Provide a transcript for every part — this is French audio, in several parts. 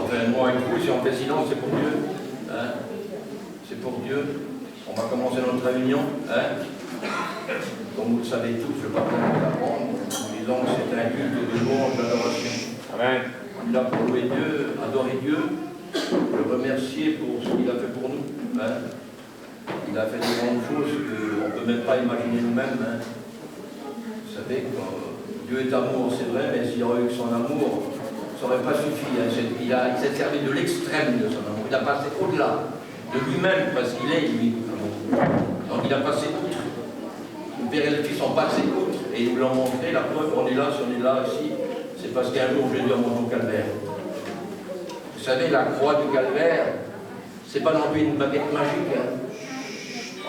Enfin, moi et vous, si on fait silence, c'est pour Dieu. Hein? C'est pour Dieu. On va commencer notre réunion. Hein? Comme vous le savez tous, je ne vais pas vous l'apprendre. Nous disons que c'est un culte de louange, d'adoration. Amen. Il a pour louer Dieu, adorer Dieu, le remercier pour ce qu'il a fait pour nous. Hein? Il a fait de grandes choses qu'on ne peut même pas imaginer nous-mêmes. Hein? Vous savez, Dieu est amour, c'est vrai, mais s'il y aurait eu son amour, ça n'aurait pas suffi. Hein? Il s'est servi de l'extrême de son amour. Il a passé au-delà de lui-même, parce qu'il est lui. Donc il a passé outre. Le Père et le Fils ont passé outre. Et ils nous l'ont montré. La preuve, on est là, si on est là ici, c'est parce qu'un jour Jésus a monté au calvaire. Vous savez, la croix du calvaire, c'est pas non plus une baguette magique. Hein?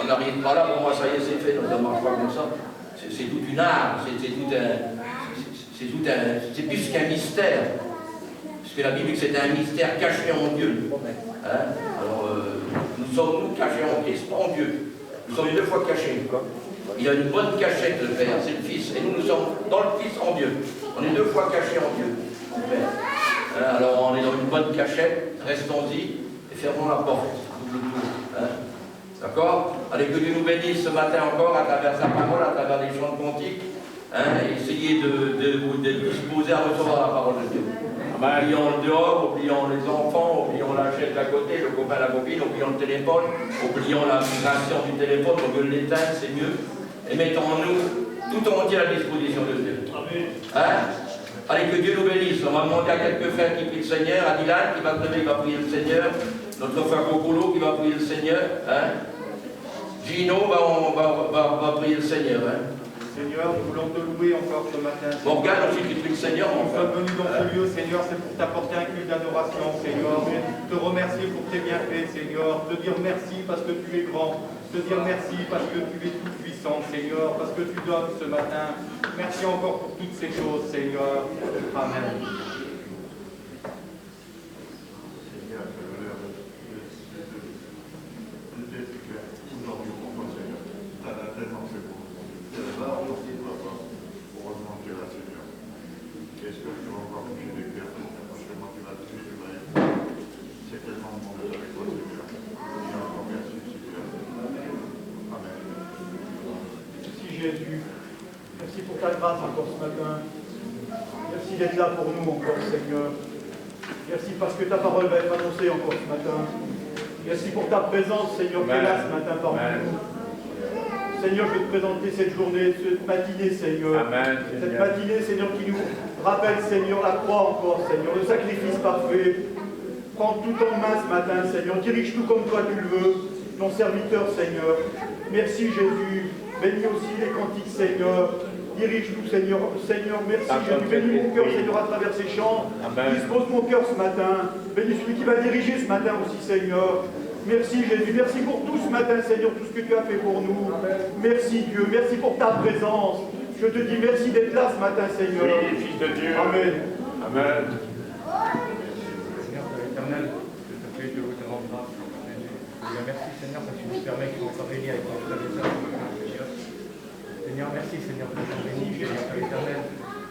On n'arrive pas là, pour moi, ça y est, c'est fait, donc ça ne marche pas comme ça. C'est toute une art, c'est plus qu'un mystère. Parce que la Bible dit que c'est un mystère caché en Dieu. Hein? Alors, nous sommes nous cachés en Christ, en Dieu. Nous sommes deux fois cachés. Il y a une bonne cachette, le Père, c'est le Fils. Et nous sommes dans le Fils en Dieu. On est deux fois cachés en Dieu, en Père. Hein? Alors, on est dans une bonne cachette, restons-y et fermons la porte. Double tour. Hein? D'accord? Allez, que Dieu nous bénisse ce matin encore à travers sa parole, à travers les chants de cantiques. Hein? Essayez de disposer à recevoir la parole de Dieu. Oublions le dehors, oublions les enfants, oublions la chaise d'à côté, le copain, la copine, oublions le téléphone, oublions la vibration du téléphone, on veut l'éteindre, c'est mieux. Et mettons-nous tout entier à la disposition de Dieu. Hein? Allez, que Dieu nous bénisse. On va demander à quelques frères qui prient le Seigneur, à Dylan qui va se lever, qui va prier le Seigneur, notre frère Cocolo qui va prier le Seigneur. Hein? Gino va prier le Seigneur. Hein? Seigneur, nous voulons te louer encore ce matin. Morgane aussi qui prie le Seigneur. Nous sommes venus dans ce lieu, Seigneur, c'est pour t'apporter un culte d'adoration, Seigneur. Te remercier pour tes bienfaits, Seigneur. Te dire merci parce que tu es grand. Te dire merci parce que tu es tout puissant, Seigneur. Parce que tu donnes ce matin. Merci encore pour toutes ces choses, Seigneur. Amen. Jésus, merci pour ta grâce encore ce matin. Merci d'être là pour nous encore, Seigneur. Merci parce que ta parole va être annoncée encore ce matin. Merci pour ta présence, Seigneur, qui est là ce matin parmi nous. Seigneur, je vais te présenter cette journée, cette matinée, Seigneur. Amen, cette matinée, Seigneur, qui nous rappelle, Seigneur, la croix encore, Seigneur, le sacrifice parfait. Prends tout en main ce matin, Seigneur. Dirige tout comme toi tu le veux. Ton serviteur, Seigneur. Merci, Jésus. Bénis aussi les cantiques, Seigneur. Dirige-nous, Seigneur. Seigneur, merci, Jésus. Bénis mon cœur, Seigneur, à travers ces chants. Dispose mon cœur ce matin. Bénis celui qui va diriger ce matin aussi, Seigneur. Merci, Jésus. Merci pour tout ce matin, Seigneur, tout ce que tu as fait pour nous. Merci, Dieu. Merci pour ta présence. Je te dis merci d'être là ce matin, Seigneur. Oui, Fils de Dieu. Amen. Amen. Seigneur, Père éternel, je te prie de te rendre grâce. Merci, Seigneur, parce que tu nous permets qu'on soit réunis avec notre frère et sœur. Seigneur, merci, Seigneur, pour ton béni, Seigneur, Père éternel.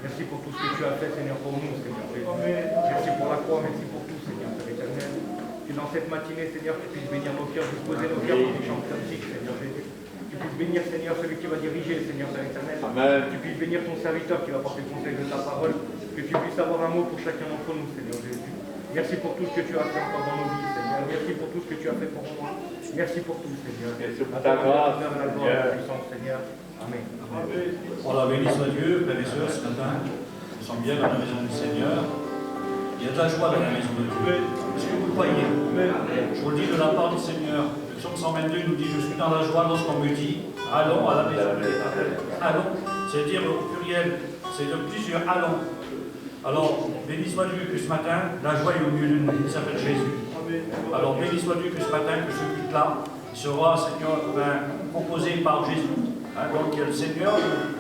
Merci pour tout ce que tu as fait, Seigneur, pour nous, Seigneur. Merci pour la croix, merci pour tout, Seigneur, Père éternel. Que dans cette matinée, Seigneur, tu puisses bénir nos cœurs, disposer nos cœurs pour des chants cantiques, Seigneur Jésus. Tu puisses bénir, Seigneur, celui qui va diriger, Seigneur, Père éternel. Amen. Tu puisses bénir ton serviteur qui va porter le conseil de ta parole. Que tu puisses avoir un mot pour chacun d'entre nous, Seigneur Jésus. Merci pour tout ce que tu as fait encore dans nos vies, Seigneur. Merci pour tout ce que tu as fait pour moi. Merci pour tout, Seigneur. Merci pour ta grâce, la gloire et la puissance, Seigneur. Amen. Voilà, béni soit Dieu, frères et sœurs, ce matin. Nous sommes bien dans la maison du Seigneur. Il y a de la joie dans la maison de Dieu. Est-ce que vous croyez? Je vous le dis de la part du Seigneur. Le psaume 122 nous dit: je suis dans la joie lorsqu'on me dit allons à la maison de l'Éternel. Allons, c'est-à-dire au pluriel, c'est de plusieurs allons. Alors, béni soit Dieu que ce matin, la joie est au milieu de nous. Il s'appelle Jésus. Alors, béni soit Dieu que ce matin, que ce culte-là sera, Seigneur, proposé par Jésus. Donc, il y a le Seigneur,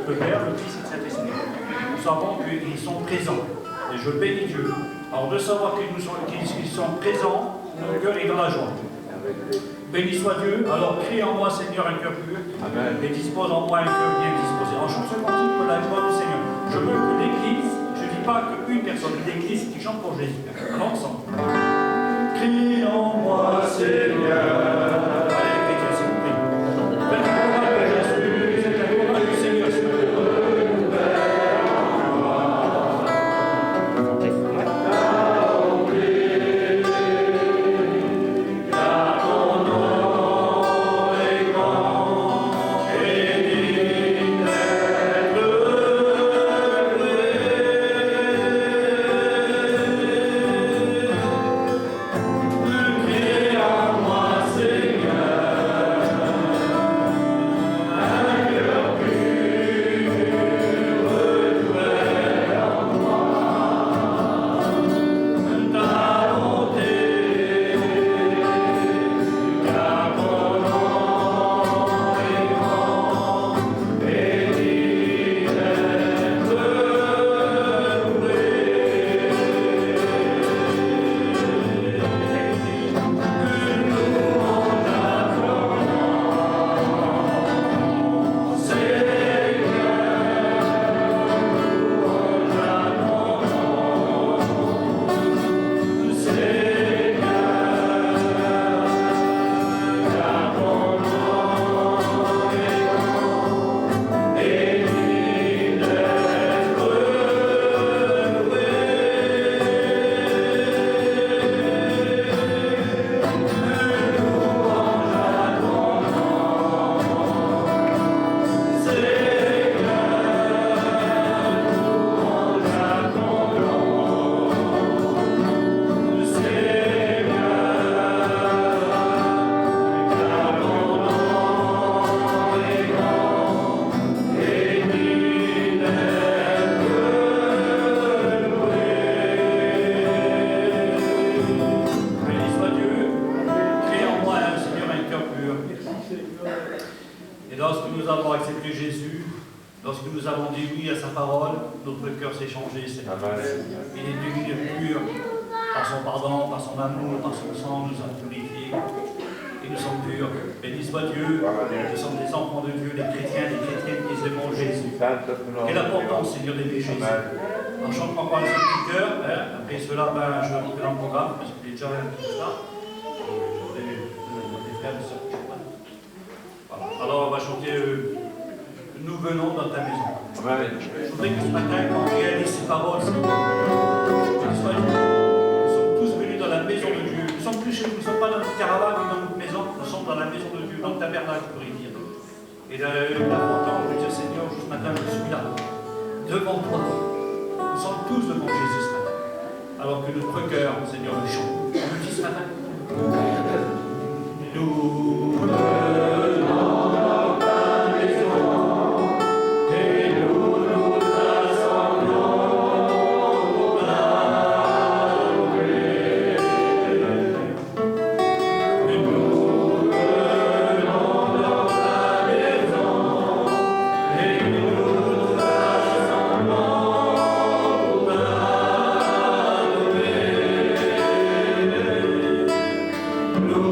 le Père, le Fils et le Saint-Esprit. Nous savons qu'ils sont présents. Et je bénis Dieu. Alors, de savoir qu'ils sont présents, mon cœur est dans la joie. Béni soit Dieu. Alors, crée en moi, Seigneur, un cœur pur. Amen. Et dispose en moi un cœur bien disposé. En chanson cantique pour la joie du Seigneur. Je veux que l'Église, je ne dis pas qu'une personne, l'Église qui chante pour Jésus. L'ensemble. que Jésus, lorsque nous avons dit oui à sa parole, notre cœur s'est changé, Seigneur. Il est devenu pur par son pardon, par son amour, par son sang, nous a purifiés. Et nous sommes purs. Béni soit Dieu, nous sommes des enfants de Dieu, des chrétiens, des chrétiennes qui aiment Jésus. Quelle importance, Seigneur, d'aimer Jésus. Alors, chante encore un petit cœur. Après cela, je vais rentrer dans le programme, parce qu'il est déjà là. Voilà. Alors, on va chanter Nous venons dans ta maison. Je voudrais que ce matin, quand on réalise ces paroles, nous sommes tous venus dans la maison de Dieu. Nous sommes plus chez nous, nous ne sommes pas dans notre caravane ou dans notre maison, nous sommes dans la maison de Dieu, dans le tabernacle, je pourrais dire. Et l'important, je dis Seigneur, ce matin, je suis là, devant toi. Nous sommes tous devant Jésus ce matin. Alors que notre cœur, Seigneur, le chante. On le dit ce matin. Nous venons dans ta maison et nous nous assemblons pour l'adorer. Nous venons dans ta maison et nous nous assemblons pour l'adorer. Nous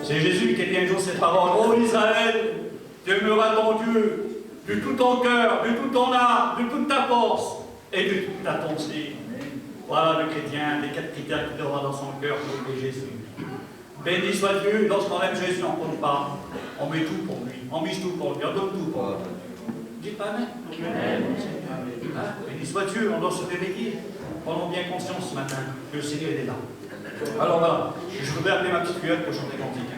C'est Jésus qui a dit un jour cette parole. Ô Israël, tu aimeras ton Dieu de tout ton cœur, de toute ton âme, de toute ta force et de toute ta pensée. Voilà le chrétien, les 4 critères qu'il aura dans son cœur pour aimer Jésus. Béni soit Dieu, lorsqu'on aime Jésus, on ne compte pas. On met tout pour lui, on mise tout pour lui, on donne tout pour lui. Dites pas Amen. Béni soit Dieu, on doit se réveiller. Prenons bien conscience ce matin que le Seigneur est là. Alors voilà, je voudrais appeler ma petite cuillère pour chanter cantique.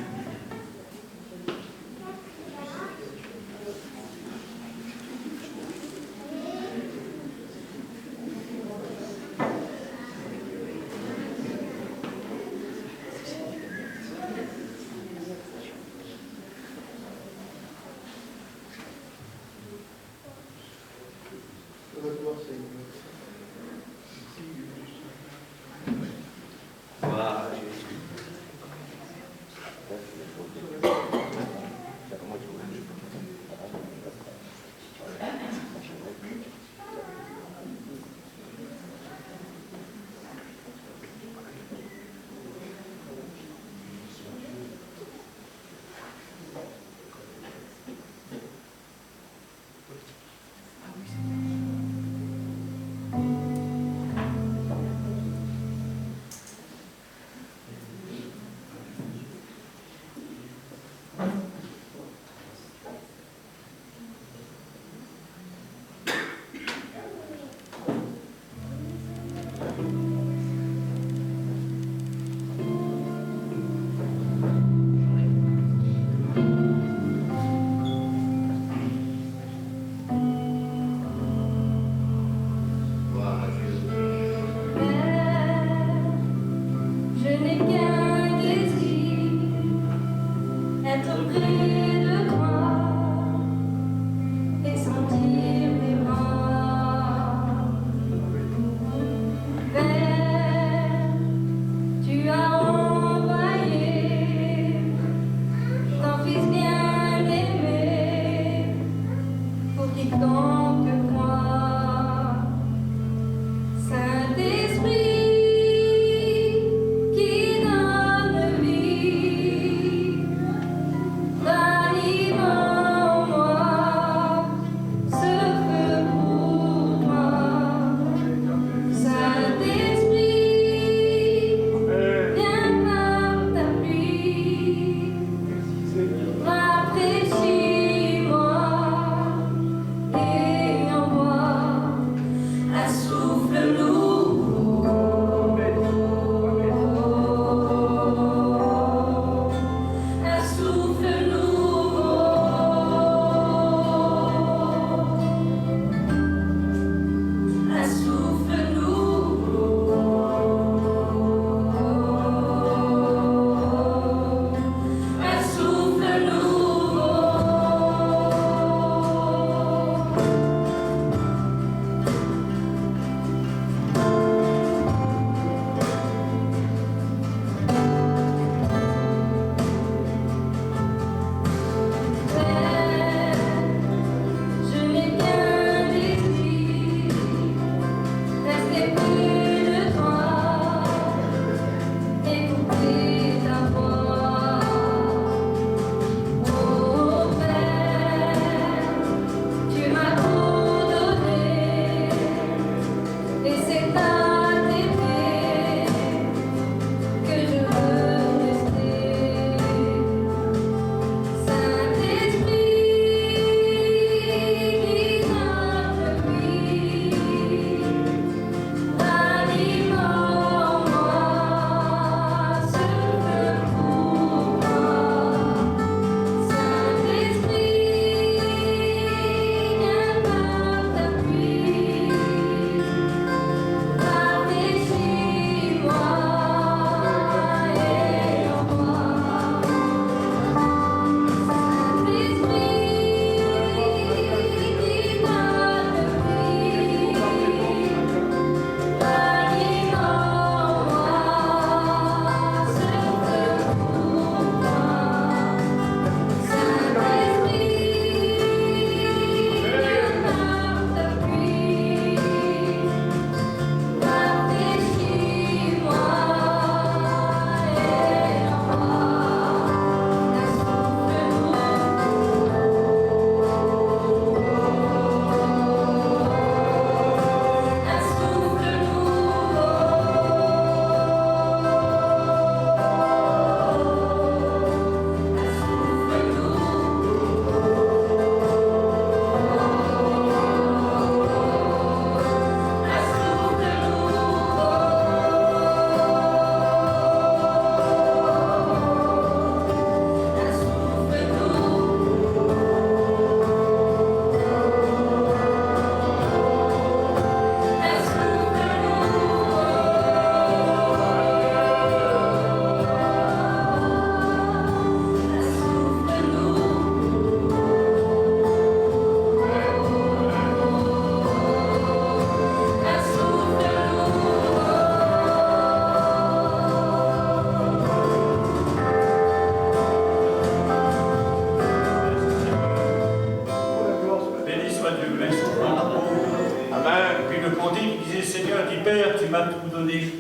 Père, tu m'as tout donné.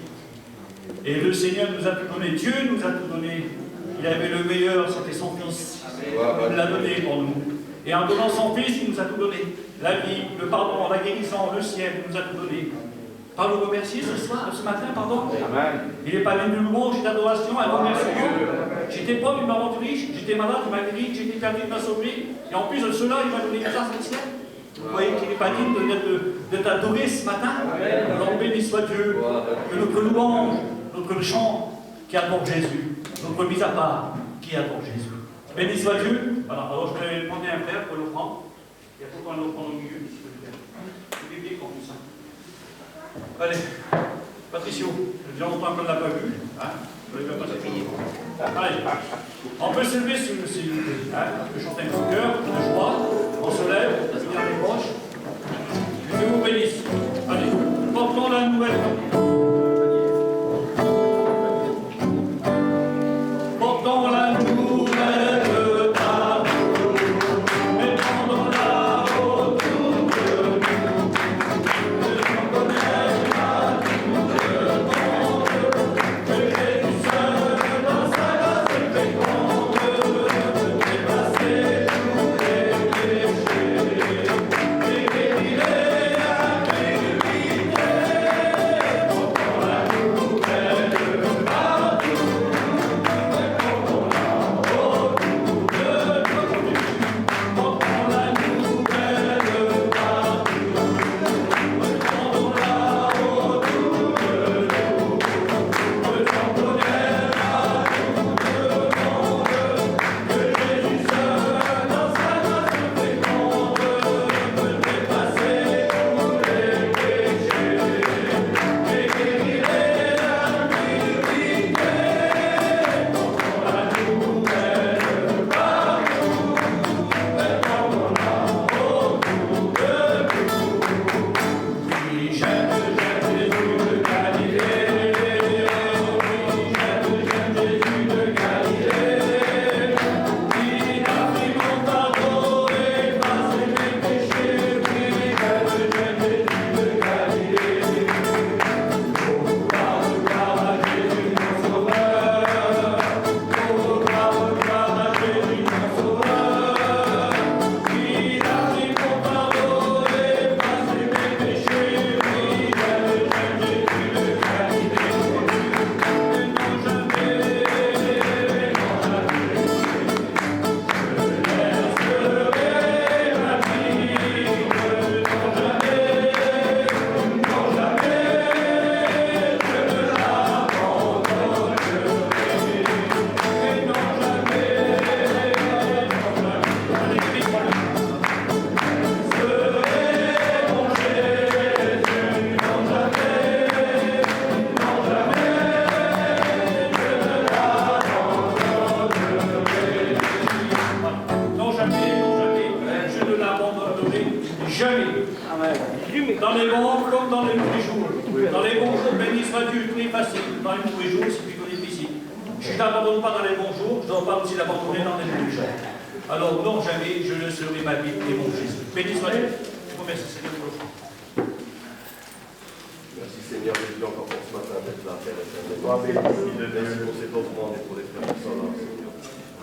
Et le Seigneur nous a tout donné. Dieu nous a tout donné. Il avait le meilleur, c'était son Fils. Il l'a donné pour nous. Et en donnant son Fils, il nous a tout donné. La vie, le pardon, la guérison, le ciel, il nous a tout donné. Par le remercier ce matin, pardon. Amen. Il est pas venu de louange et d'adoration, un remercier Dieu. J'étais pauvre, il m'a rendu riche. J'étais malade, il m'a guéri. J'étais perdu, il m'a sauvé. Et en plus de cela, il m'a donné une place au ciel. Vous voyez qu'il n'est pas digne d'être adoré ce matin? Alors béni soit Dieu, que notre louange, notre chant qui adore Jésus, notre mise à part qui adore Jésus. Béni soit Dieu. Voilà, alors je vais demander un frère pour l'offrande. Il y a pourquoi un offrande au milieu, c'est biblique en plus. Allez, Patricio, j'ai déjà longtemps qu'on ne l'a pas vu. Hein? Je ne l'ai pas fini. Allez, on peut se lever s'il vous plaît. Hein? On peut chanter un coup de cœur, de joie. On se lève, on se garde les proches. Que Dieu vous bénisse. Allez, portons la nouvelle. Portons la nouvelle. Dans les bons comme dans les mauvais jours. Dans les bons jours, béni soit Dieu, tout est facile. Dans les mauvais jours, c'est plutôt difficile. Si je ne l'abandonne pas dans les bons jours, je ne dois pas aussi l'abandonner dans les mauvais jours. Alors non, jamais je ne serai ma vie et mon Jésus. Béni soit Dieu. Je vous remercie, Seigneur, pour le chant. Merci Seigneur Jésus encore pour ce matin d'être là, Père éternel. Merci pour cet offrande et pour les frères qui sont là, Seigneur.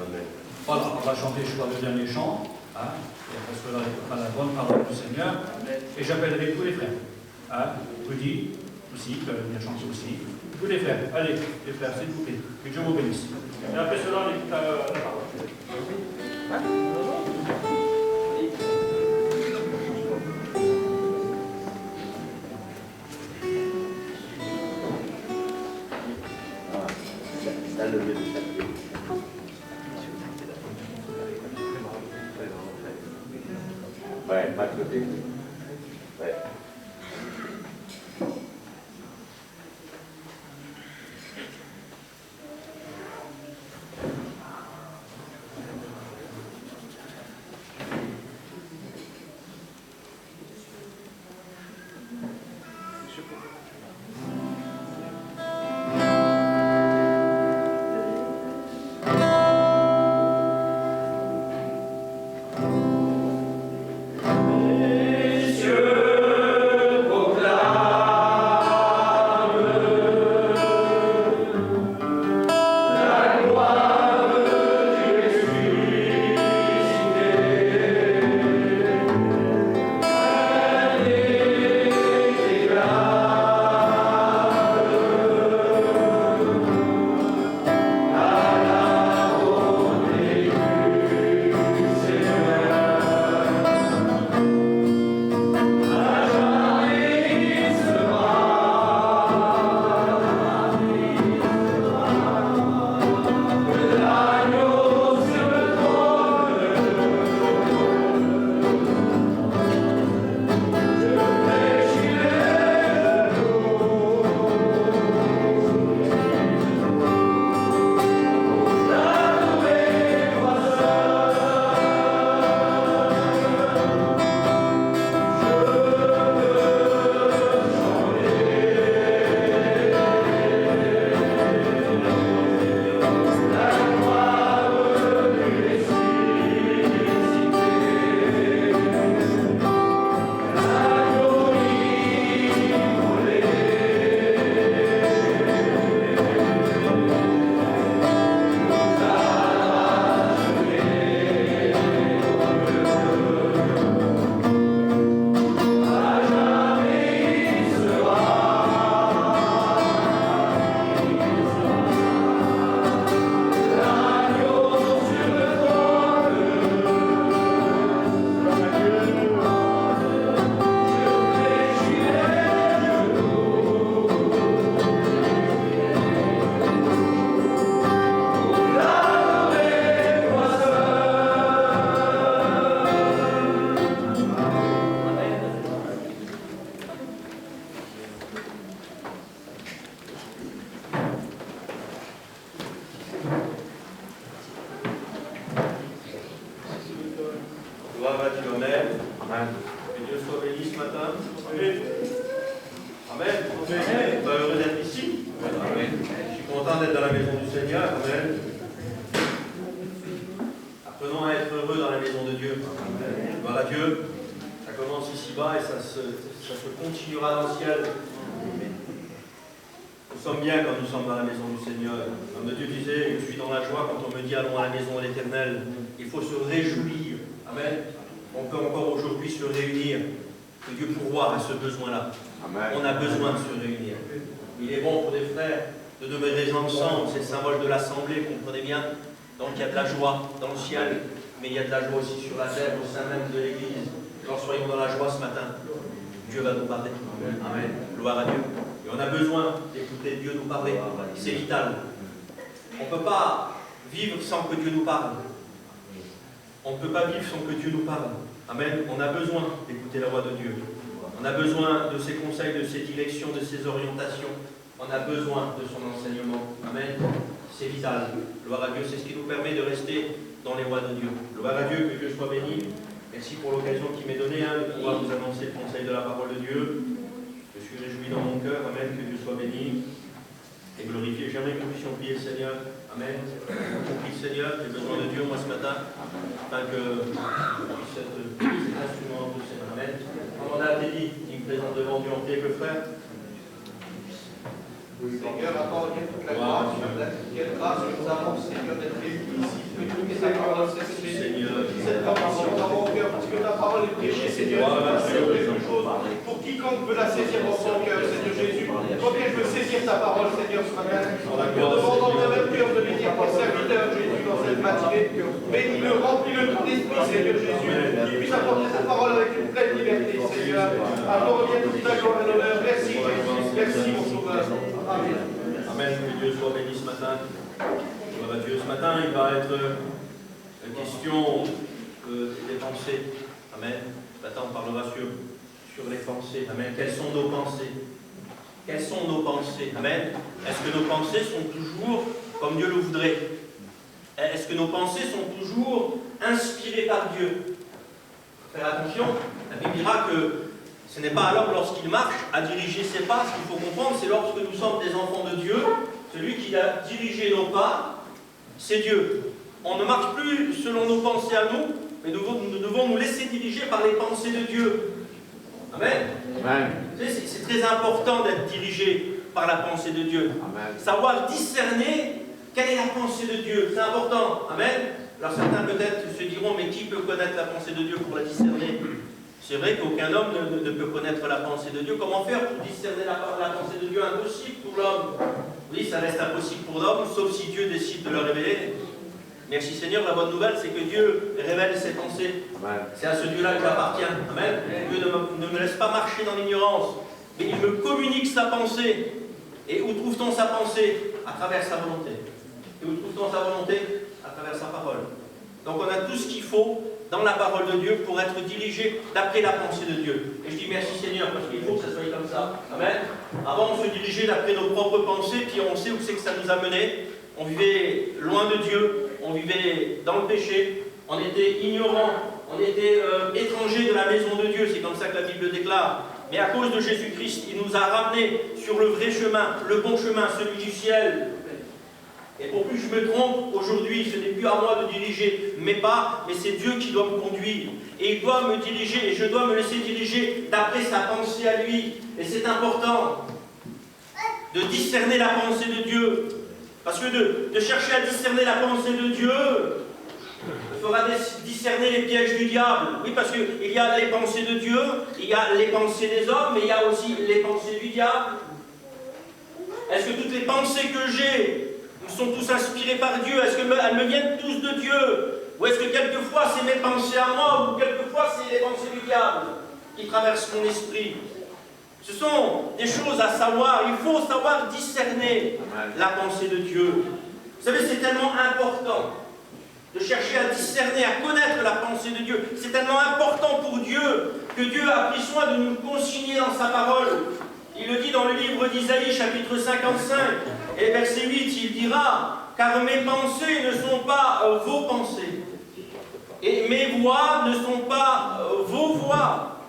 Amen. Voilà, on va chanter, je crois, le dernier chant. Hein, et après cela, il fera la bonne parole du Seigneur. Et j'appellerai tous les frères. Hein, Rudy aussi, qui va venir chanter aussi. Tous les frères. Allez, les frères, s'il vous plaît. Que Dieu vous bénisse. Et après cela, on écoute la parole. La levée de chaque pied. Ouais, pas de côté. Ouais. Et ça se continuera dans le ciel. Nous sommes bien quand nous sommes dans la maison du Seigneur. Comme Dieu disait, je suis dans la joie quand on me dit allons à la maison de l'Éternel. Il faut se réjouir. Amen. On peut encore aujourd'hui se réunir. Que Dieu pourvoie à ce besoin-là. On a besoin de se réunir. Il est bon pour des frères de demeurer ensemble. C'est le symbole de l'assemblée, comprenez bien. Donc il y a de la joie dans le ciel, mais il y a de la joie aussi sur la terre, au sein même de l'Église. Alors soyons dans la joie ce matin. Dieu va nous parler. Amen. Gloire à Dieu. Et on a besoin d'écouter Dieu nous parler. C'est vital. On ne peut pas vivre sans que Dieu nous parle. On ne peut pas vivre sans que Dieu nous parle. Amen. On a besoin d'écouter la voix de Dieu. On a besoin de ses conseils, de ses directions, de ses orientations. On a besoin de son enseignement. Amen. C'est vital. Gloire à Dieu. C'est ce qui nous permet de rester dans les voies de Dieu. Gloire à Dieu, que Dieu soit béni. Merci pour l'occasion qu'il m'est donnée de pouvoir vous annoncer le conseil de la parole de Dieu. Je suis réjoui dans mon cœur. Amen. Que Dieu soit béni. Et glorifié. J'aimerais que nous puissions prier le Seigneur. Amen. On prie le Seigneur. J'ai besoin de Dieu, moi, ce matin. Afin que je puisse être cet instrument de Seigneur. Amen. Comme on a dit, il me présente devant Dieu en quelques frères. Seigneur, accorde toute la grâce. Quelle grâce nous avons, Seigneur, d'être réunis ici. Que tu mets ta parole, Seigneur. Cette conviction dans mon cœur, parce que ta parole est prêchée, Seigneur. C'est quelque chose pour quiconque veut la saisir dans son cœur, Seigneur Jésus. Combien je veux saisir ta parole, Seigneur, ce matin. Nous demandons dans notre cœur de bénir ton serviteur, Jésus, dans cette matinée. Bénis-le, remplis-le de ton esprit, Seigneur Jésus. Qu'il puisse apporter ta parole avec une pleine liberté, Seigneur. À toi revient toute ta gloire et l'honneur. Merci, Jésus. Merci, mon Sauveur. Amen. Amen. Que Dieu soit béni ce matin. Gloire à Dieu. Ce matin, il va être question des pensées. Amen. Ce matin, on parlera sur les pensées. Amen. Quelles sont nos pensées? Quelles sont nos pensées? Amen. Est-ce que nos pensées sont toujours comme Dieu le voudrait? Est-ce que nos pensées sont toujours inspirées par Dieu? Faire attention. La Bible dira que ce n'est pas alors lorsqu'il marche à diriger ses pas. Ce qu'il faut comprendre, c'est lorsque nous sommes des enfants de Dieu, celui qui a dirigé nos pas, c'est Dieu. On ne marche plus selon nos pensées à nous, mais nous devons nous laisser diriger par les pensées de Dieu. Amen. Amen. C'est très important d'être dirigé par la pensée de Dieu. Amen. Savoir discerner quelle est la pensée de Dieu, c'est important. Amen. Alors certains peut-être se diront, mais qui peut connaître la pensée de Dieu pour la discerner? C'est vrai qu'aucun homme ne peut connaître la pensée de Dieu. Comment faire pour discerner la pensée de Dieu? Impossible pour l'homme. Oui, ça reste impossible pour l'homme, sauf si Dieu décide de le révéler. Merci Seigneur, la bonne nouvelle, c'est que Dieu révèle ses pensées. C'est à ce Dieu-là que j'appartiens. Amen. Dieu ne me laisse pas marcher dans l'ignorance, mais il me communique sa pensée. Et où trouve-t-on sa pensée? À travers sa volonté. Et où trouve-t-on sa volonté? À travers sa parole. Donc on a tout ce qu'il faut dans la parole de Dieu pour être dirigé d'après la pensée de Dieu. Et je dis merci Seigneur, parce qu'il faut que ça soit comme ça. Amen. Avant, on se dirigeait d'après nos propres pensées, puis on sait où c'est que ça nous a menés. On vivait loin de Dieu, on vivait dans le péché, on était ignorants, on était étrangers de la maison de Dieu, c'est comme ça que la Bible déclare. Mais à cause de Jésus-Christ, il nous a ramenés sur le vrai chemin, le bon chemin, celui du ciel. Et pour plus je me trompe, aujourd'hui, ce n'est plus à moi de diriger mes pas, mais c'est Dieu qui doit me conduire. Et il doit me diriger, et je dois me laisser diriger d'après sa pensée à lui. Et c'est important de discerner la pensée de Dieu. Parce que de chercher à discerner la pensée de Dieu fera discerner les pièges du diable. Oui, parce qu'il y a les pensées de Dieu, il y a les pensées des hommes, mais il y a aussi les pensées du diable. Est-ce que toutes les pensées que j'ai sont tous inspirées par Dieu? Est-ce qu'elles me viennent tous de Dieu? Ou est-ce que quelquefois c'est mes pensées à moi, ou quelquefois c'est les pensées du diable qui traversent mon esprit? Ce sont des choses à savoir. Il faut savoir discerner la pensée de Dieu. Vous savez, c'est tellement important de chercher à discerner, à connaître la pensée de Dieu. C'est tellement important pour Dieu que Dieu a pris soin de nous consigner dans sa parole. Il le dit dans le livre d'Isaïe, chapitre 55, et verset 8, il dira « Car mes pensées ne sont pas vos pensées, et mes voix ne sont pas vos voix. »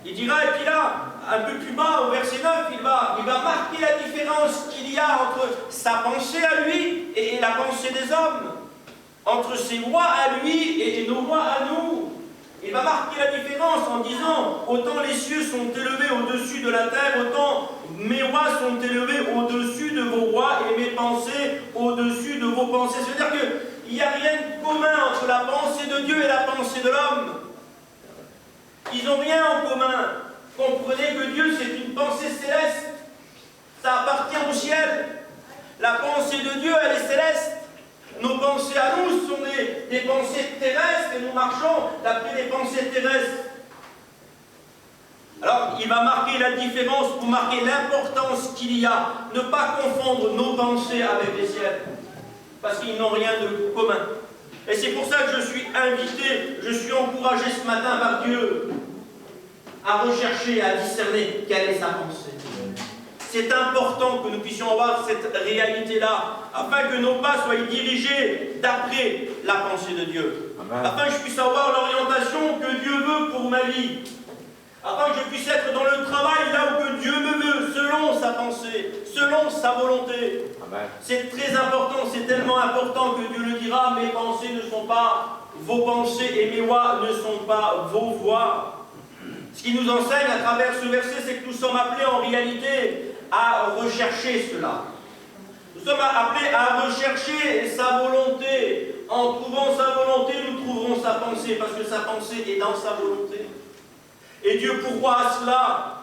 Il dira, et puis là, un peu plus bas, au verset 9, il va marquer la différence qu'il y a entre sa pensée à lui et la pensée des hommes. Entre ses voix à lui et nos voix à nous. Il va marquer la différence en disant, autant les cieux sont élevés au-dessus de la terre, autant mes rois sont élevés au-dessus de vos rois et mes pensées au-dessus de vos pensées. C'est-à-dire qu'il n'y a rien de commun entre la pensée de Dieu et la pensée de l'homme. Ils n'ont rien en commun. Comprenez que Dieu, c'est une pensée céleste. Ça appartient au ciel. La pensée de Dieu, elle est céleste. Nos pensées à nous sont des pensées terrestres et nous marchons d'après les pensées terrestres. Alors, il va marquer la différence pour marquer l'importance qu'il y a. Ne pas confondre nos pensées avec les siennes. Parce qu'ils n'ont rien de commun. Et c'est pour ça que je suis invité, je suis encouragé ce matin par Dieu à rechercher, à discerner quelle est sa pensée. C'est important que nous puissions avoir cette réalité-là, afin que nos pas soient dirigés d'après la pensée de Dieu. Amen. Afin que je puisse avoir l'orientation que Dieu veut pour ma vie. Afin que je puisse être dans le travail là où que Dieu me veut, selon sa pensée, selon sa volonté. C'est très important, c'est tellement important que Dieu le dira, mes pensées ne sont pas vos pensées et mes voies ne sont pas vos voies. Ce qui nous enseigne à travers ce verset, c'est que nous sommes appelés en réalité à rechercher cela. Nous sommes appelés à rechercher sa volonté. En trouvant sa volonté, nous trouverons sa pensée, parce que sa pensée est dans sa volonté. Et Dieu pourvoit à cela.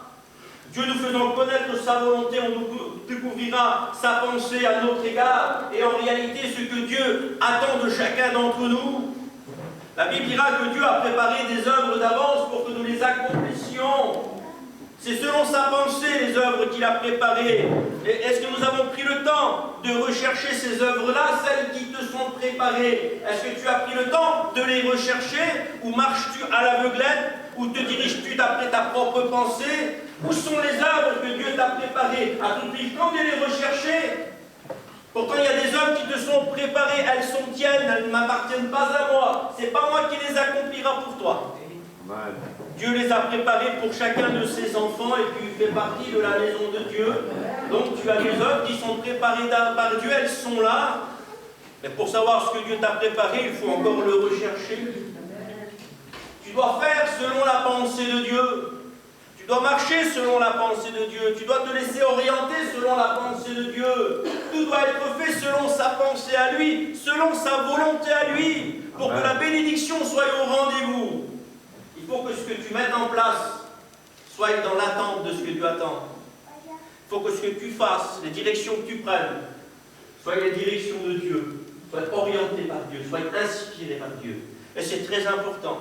Dieu nous faisant connaître sa volonté, on nous découvrira sa pensée à notre égard. Et en réalité, ce que Dieu attend de chacun d'entre nous. La Bible dira que Dieu a préparé des œuvres d'avance pour que nous les accomplissions. C'est selon sa pensée les œuvres qu'il a préparées. Est-ce que nous avons pris le temps de rechercher ces œuvres-là, celles qui te sont préparées? Est-ce que tu as pris le temps de les rechercher? Ou marches-tu à l'aveuglette? Ou te diriges-tu d'après ta propre pensée? Où sont les œuvres que Dieu t'a préparées? As-tu pris le temps de les rechercher? Pourtant, il y a des œuvres qui te sont préparées, elles sont tiennes, elles ne m'appartiennent pas à moi. Ce n'est pas moi qui les accomplira pour toi. Amen. Dieu les a préparées pour chacun de ses enfants et tu fais partie de la maison de Dieu. Donc tu as des œuvres qui sont préparées par Dieu, elles sont là. Mais pour savoir ce que Dieu t'a préparé, il faut encore le rechercher. Tu dois faire selon la pensée de Dieu. Tu dois marcher selon la pensée de Dieu. Tu dois te laisser orienter selon la pensée de Dieu. Tout doit être fait selon sa pensée à lui, selon sa volonté à lui, pour que la bénédiction soit au rendez-vous. Il faut que ce que tu mettes en place soit dans l'attente de ce que Dieu attend. Il faut que ce que tu fasses, les directions que tu prennes, soient les directions de Dieu, soient orientées par Dieu, soient inspirées par Dieu. Et c'est très important.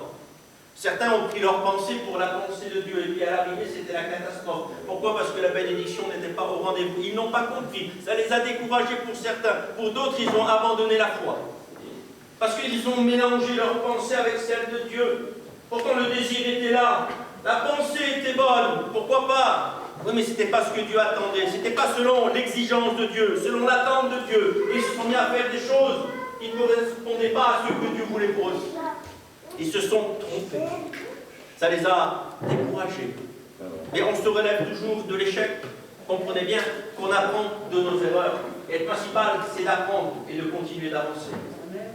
Certains ont pris leur pensée pour la pensée de Dieu, et puis à l'arrivée, c'était la catastrophe. Pourquoi? Parce que la bénédiction n'était pas au rendez-vous. Ils n'ont pas compris. Ça les a découragés pour certains. Pour d'autres, ils ont abandonné la foi. Parce qu'ils ont mélangé leur pensée avec celle de Dieu. Pourtant, le désir était là. La pensée était bonne. Pourquoi pas? Oui, mais ce n'était pas ce que Dieu attendait. Ce n'était pas selon l'exigence de Dieu, selon l'attente de Dieu. Ils se sont mis à faire des choses qui ne correspondaient pas à ce que Dieu voulait pour eux. Ils se sont trompés. Ça les a découragés. Mais on se relève toujours de l'échec. Comprenez bien qu'on apprend de nos erreurs. Et le principal, c'est d'apprendre et de continuer d'avancer.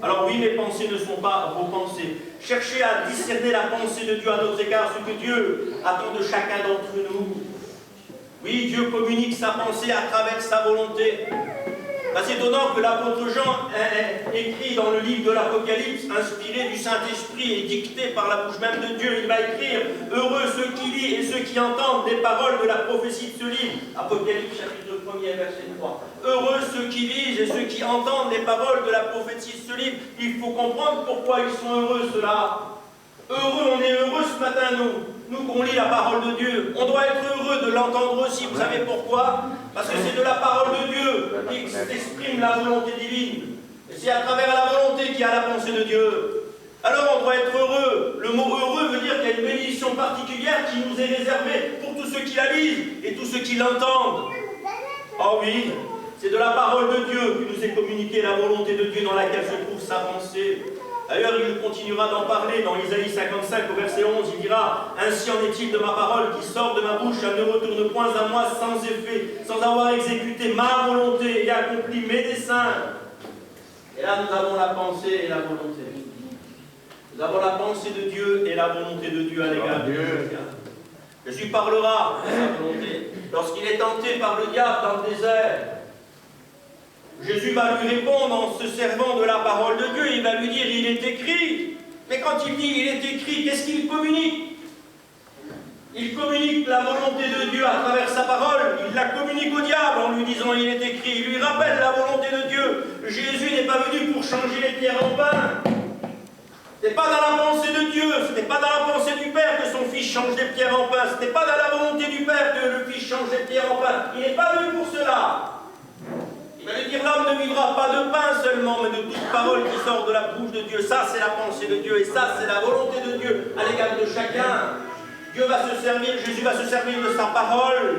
Alors oui, mes pensées ne sont pas vos pensées. Cherchez à discerner la pensée de Dieu à notre égard, ce que Dieu attend de chacun d'entre nous. Oui, Dieu communique sa pensée à travers sa volonté. C'est étonnant que l'apôtre Jean écrit dans le livre de l'Apocalypse, inspiré du Saint-Esprit et dicté par la bouche même de Dieu, il va écrire « Heureux ceux qui lisent et ceux qui entendent les paroles de la prophétie de ce livre ». Apocalypse chapitre 1er, verset 3. « Heureux ceux qui lisent et ceux qui entendent les paroles de la prophétie de ce livre ». Il faut comprendre pourquoi ils sont heureux, ceux-là. Heureux, on est heureux ce matin, nous qu'on lit la parole de Dieu. On doit être heureux de l'entendre aussi. Vous savez pourquoi? Parce que c'est de la parole de Dieu qui exprime la volonté divine. Et c'est à travers la volonté qu'il y a la pensée de Dieu. Alors on doit être heureux. Le mot heureux veut dire qu'il y a une bénédiction particulière qui nous est réservée pour tous ceux qui la lisent et tous ceux qui l'entendent. Oh oui, c'est de la parole de Dieu que nous est communiquée la volonté de Dieu dans laquelle se trouve sa pensée. D'ailleurs, il continuera d'en parler dans Isaïe 55 au verset 11. Il dira « Ainsi en est-il de ma parole qui sort de ma bouche, elle ne retourne point à moi sans effet, sans avoir exécuté ma volonté et accompli mes desseins. » Et là, nous avons la pensée et la volonté. Nous avons la pensée de Dieu et la volonté de Dieu à l'égard de chacun. Jésus parlera de sa volonté. Lorsqu'il est tenté par le diable dans le désert, Jésus va lui répondre en se servant de la parole de Dieu. Il va lui dire, il est écrit. Mais quand il dit, il est écrit, qu'est-ce qu'il communique? Il communique la volonté de Dieu à travers sa parole. Il la communique au diable en lui disant, il est écrit. Il lui rappelle la volonté de Dieu. Jésus n'est pas venu pour changer les pierres en pain. Ce n'est pas dans la pensée de Dieu, ce n'est pas dans la pensée du Père que son Fils change des pierres en pain. Ce n'est pas dans la volonté du Père que le Fils change des pierres en pain. Il n'est pas venu pour cela. Il va lui dire, l'homme ne vivra pas de pain seulement, mais de toute parole qui sort de la bouche de Dieu. Ça, c'est la pensée de Dieu, et ça, c'est la volonté de Dieu à l'égard de chacun. Dieu va se servir, Jésus va se servir de sa parole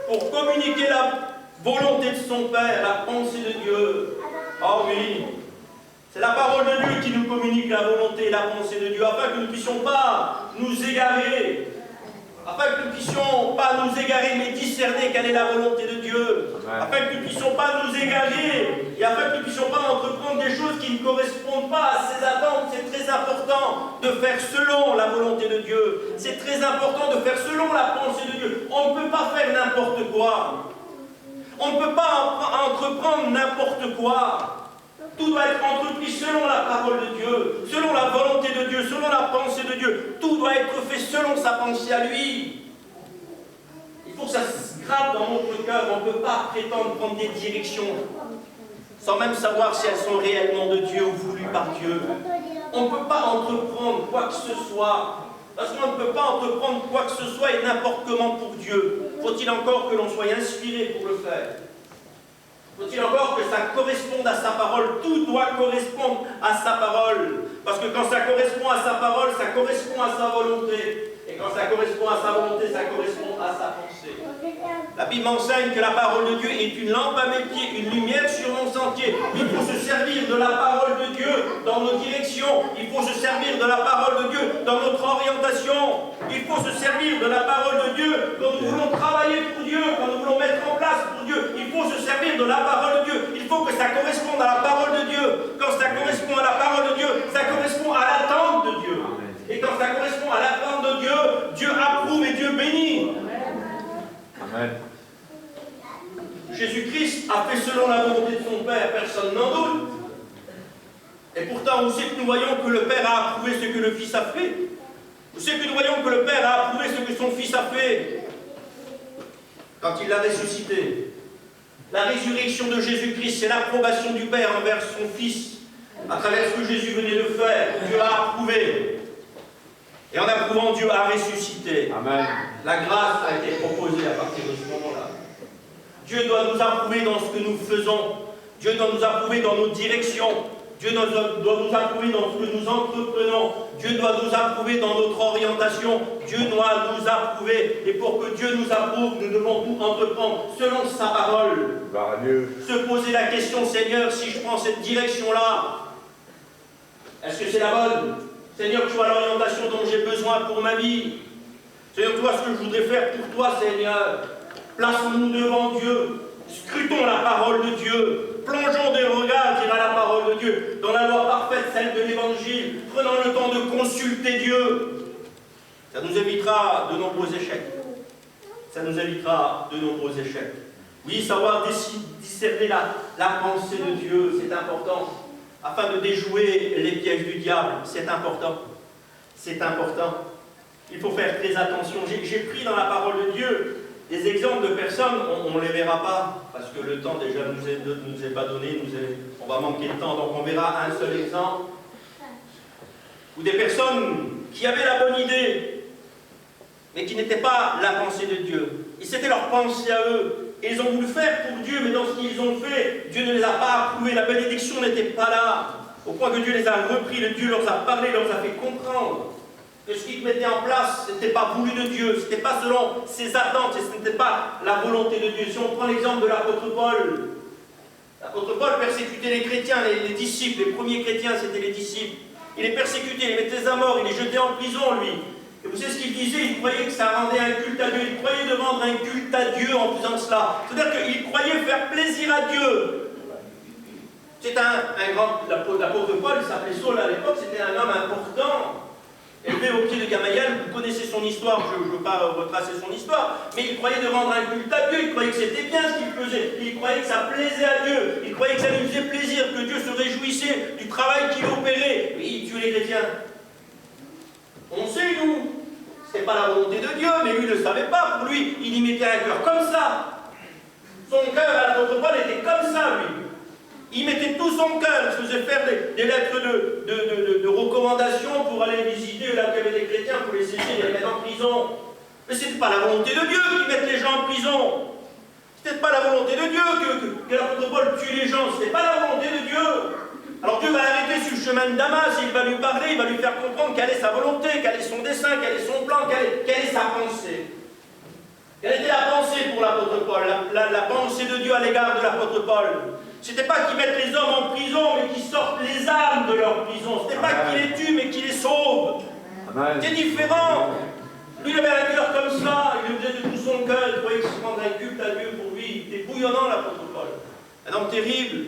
pour communiquer la volonté de son Père, la pensée de Dieu. Oh oui, c'est la parole de Dieu qui nous communique la volonté et la pensée de Dieu, afin que nous ne puissions pas nous égarer, afin que nous ne puissions pas nous égarer, mais discerner quelle est la volonté de Dieu, afin que nous ne puissions pas nous égarer, et afin que nous ne puissions pas entreprendre des choses qui ne correspondent pas à ses attentes. C'est très important de faire selon la volonté de Dieu. C'est très important de faire selon la pensée de Dieu. On ne peut pas faire n'importe quoi. On ne peut pas entreprendre n'importe quoi. Tout doit être entrepris selon la parole de Dieu, selon la volonté de Dieu, selon la pensée de Dieu. Tout doit être fait selon sa pensée à lui. Il faut que ça se grave dans notre cœur. On ne peut pas prétendre prendre des directions sans même savoir si elles sont réellement de Dieu ou voulues par Dieu. On ne peut pas entreprendre quoi que ce soit, parce qu'on ne peut pas entreprendre quoi que ce soit et n'importe comment pour Dieu. Faut-il encore que l'on soit inspiré pour le faire? Faut-il encore que ça corresponde à sa parole? Tout doit correspondre à sa parole. Parce que quand ça correspond à sa parole, ça correspond à sa volonté. Et quand ça correspond à sa volonté, ça correspond à sa pensée. La Bible enseigne que la parole de Dieu est une lampe à mes pieds, une lumière sur mon sentier. Il faut se servir de la parole de Dieu dans nos directions. Il faut se servir de la parole de Dieu dans notre orientation. Il faut se servir de la parole de Dieu quand nous voulons travailler pour Dieu, quand nous voulons mettre en place pour Dieu. Il faut se servir de la parole de Dieu. Il faut que ça corresponde à la parole de Dieu. Quand ça correspond à la parole de Dieu, ça correspond à l'attente de Dieu. Et quand ça correspond à l'attente de Dieu, Dieu approuve et Dieu bénit. Amen. Jésus-Christ a fait selon la volonté de son Père, personne n'en doute. Et pourtant, où c'est que nous voyons que le Père a approuvé ce que le Fils a fait? Où c'est que nous voyons que le Père a approuvé ce que son Fils a fait? Quand il l'a ressuscité. La résurrection de Jésus-Christ, c'est l'approbation du Père envers son Fils, à travers ce que Jésus venait de faire. Dieu a approuvé. Et en approuvant, Dieu a ressuscité. Amen. La grâce a été proposée à partir de ce moment-là. Dieu doit nous approuver dans ce que nous faisons. Dieu doit nous approuver dans nos directions. Dieu doit nous approuver dans ce que nous entreprenons. Dieu doit nous approuver dans notre orientation. Dieu doit nous approuver. Et pour que Dieu nous approuve, nous devons tout entreprendre selon sa parole. Se poser la question, Seigneur, si je prends cette direction-là, est-ce que c'est la bonne? Seigneur, tu vois l'orientation dont j'ai besoin pour ma vie. Seigneur, tu vois ce que je voudrais faire pour toi, Seigneur. Plaçons-nous devant Dieu. Scrutons la parole de Dieu. Plongeons des regards, dira la parole de Dieu, dans la loi parfaite, celle de l'Évangile. Prenons le temps de consulter Dieu. Ça nous évitera de nombreux échecs. Ça nous évitera de nombreux échecs. Oui, savoir discerner la pensée de Dieu, c'est important. Afin de déjouer les pièges du diable, c'est important. C'est important. Il faut faire très attention. J'ai pris dans la parole de Dieu des exemples de personnes, on ne les verra pas, parce que le temps déjà nous est pas donné, on va manquer de temps, donc on verra un seul exemple. Ou des personnes qui avaient la bonne idée, mais qui n'étaient pas la pensée de Dieu. Et c'était leur pensée à eux. Et ils ont voulu faire pour Dieu, mais dans ce qu'ils ont fait, Dieu ne les a pas approuvés, la bénédiction n'était pas là. Au point que Dieu les a repris, Dieu leur a parlé, leur a fait comprendre que ce qu'ils mettaient en place, ce n'était pas voulu de Dieu, ce n'était pas selon ses attentes, et ce n'était pas la volonté de Dieu. Si on prend l'exemple de l'apôtre Paul, l'apôtre Paul persécutait les chrétiens, les disciples, les premiers chrétiens c'était les disciples. Il les persécutait, il les mettait à mort, il les jetait en prison lui. Et vous savez ce qu'il disait? Il croyait que ça rendait un culte à Dieu, il croyait de rendre un culte à Dieu en faisant cela. C'est-à-dire qu'il croyait faire plaisir à Dieu. C'est un grand... L'apôtre Paul, il s'appelait Saul à l'époque, c'était un homme important. Élevé au pied de Gamaliel, vous connaissez son histoire, je ne veux pas retracer son histoire, mais il croyait de rendre un culte à Dieu, il croyait que c'était bien ce qu'il faisait, il croyait que ça plaisait à Dieu, il croyait que ça lui faisait plaisir, que Dieu se réjouissait du travail qu'il opérait, et il tuait les chrétiens. On sait, nous, c'était pas la volonté de Dieu, mais lui ne le savait pas, pour lui, il y mettait un cœur comme ça. Son cœur à l'apôtre Paul était comme ça, lui. Il mettait tout son cœur, il faisait faire des lettres de recommandation pour aller visiter là où il y avait des chrétiens, pour les saisir et les mettre en prison. Mais ce n'était pas la volonté de Dieu qui mette les gens en prison. Ce n'était pas la volonté de Dieu que l'apôtre Paul tue les gens. Ce n'était pas la volonté de Dieu. Alors Dieu va l'arrêter sur le chemin de Damas, et il va lui parler, il va lui faire comprendre quelle est sa volonté, quel est son dessein, quel est son plan, quelle est sa pensée. Quelle était la pensée pour l'apôtre Paul, la pensée de Dieu à l'égard de l'apôtre Paul? C'était pas qu'ils mettent les hommes en prison, mais qu'ils sortent les âmes de leur prison. C'était pas qu'ils les tuent, mais qu'ils les sauvent. C'est différent. Lui, il avait un cœur comme ça, il le faisait de tout son cœur, il croyait qu'il se rendrait un culte à Dieu pour lui. Il était bouillonnant, l'apôtre Paul. Un homme terrible.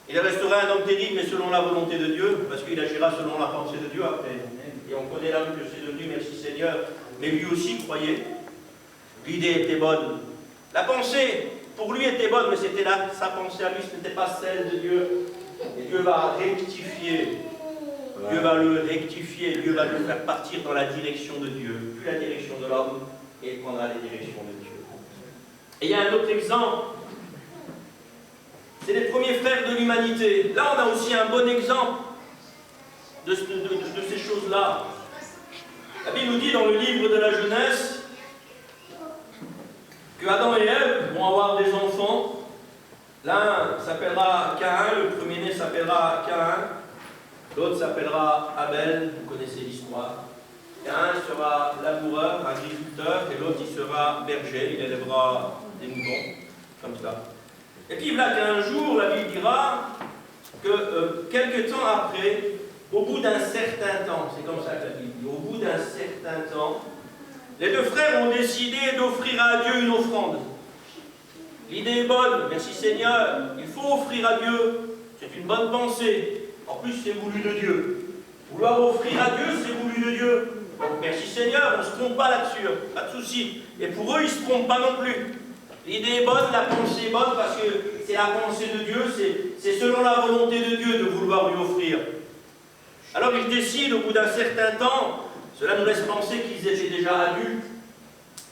Il restera un homme terrible, mais selon la volonté de Dieu, parce qu'il agira selon la pensée de Dieu après. Et on connaît l'homme que c'est devenu, merci Seigneur. Mais lui aussi croyait. L'idée était bonne. La pensée, pour lui, était bonne, mais c'était là, sa pensée à lui, ce n'était pas celle de Dieu. Et Dieu va rectifier. Dieu va le rectifier, Dieu va le faire partir dans la direction de Dieu, plus la direction de l'homme, et il prendra les directions de Dieu. Et il y a un autre exemple. C'est les premiers frères de l'humanité. Là, on a aussi un bon exemple de ces choses-là. La Bible nous dit dans le livre de la Genèse que Adam et Ève vont avoir des enfants. L'un s'appellera Caïn, le premier-né s'appellera Caïn, l'autre s'appellera Abel, vous connaissez l'histoire. Caïn sera laboureur, agriculteur, et l'autre il sera berger, il élèvera des moutons, comme ça. Et puis là qu'un jour, la Bible dira que quelque temps après, au bout d'un certain temps, c'est comme ça que la Bible dit, au bout d'un certain temps, les deux frères ont décidé d'offrir à Dieu une offrande. L'idée est bonne, merci Seigneur, il faut offrir à Dieu, c'est une bonne pensée. En plus, c'est voulu de Dieu. Vouloir offrir à Dieu, c'est voulu de Dieu. Donc merci Seigneur, on ne se trompe pas là-dessus, pas de souci. Et pour eux, ils ne se trompent pas non plus. L'idée est bonne, la pensée est bonne, parce que c'est la pensée de Dieu, c'est selon la volonté de Dieu de vouloir lui offrir. Alors ils décident, au bout d'un certain temps, cela nous laisse penser qu'ils étaient déjà adultes,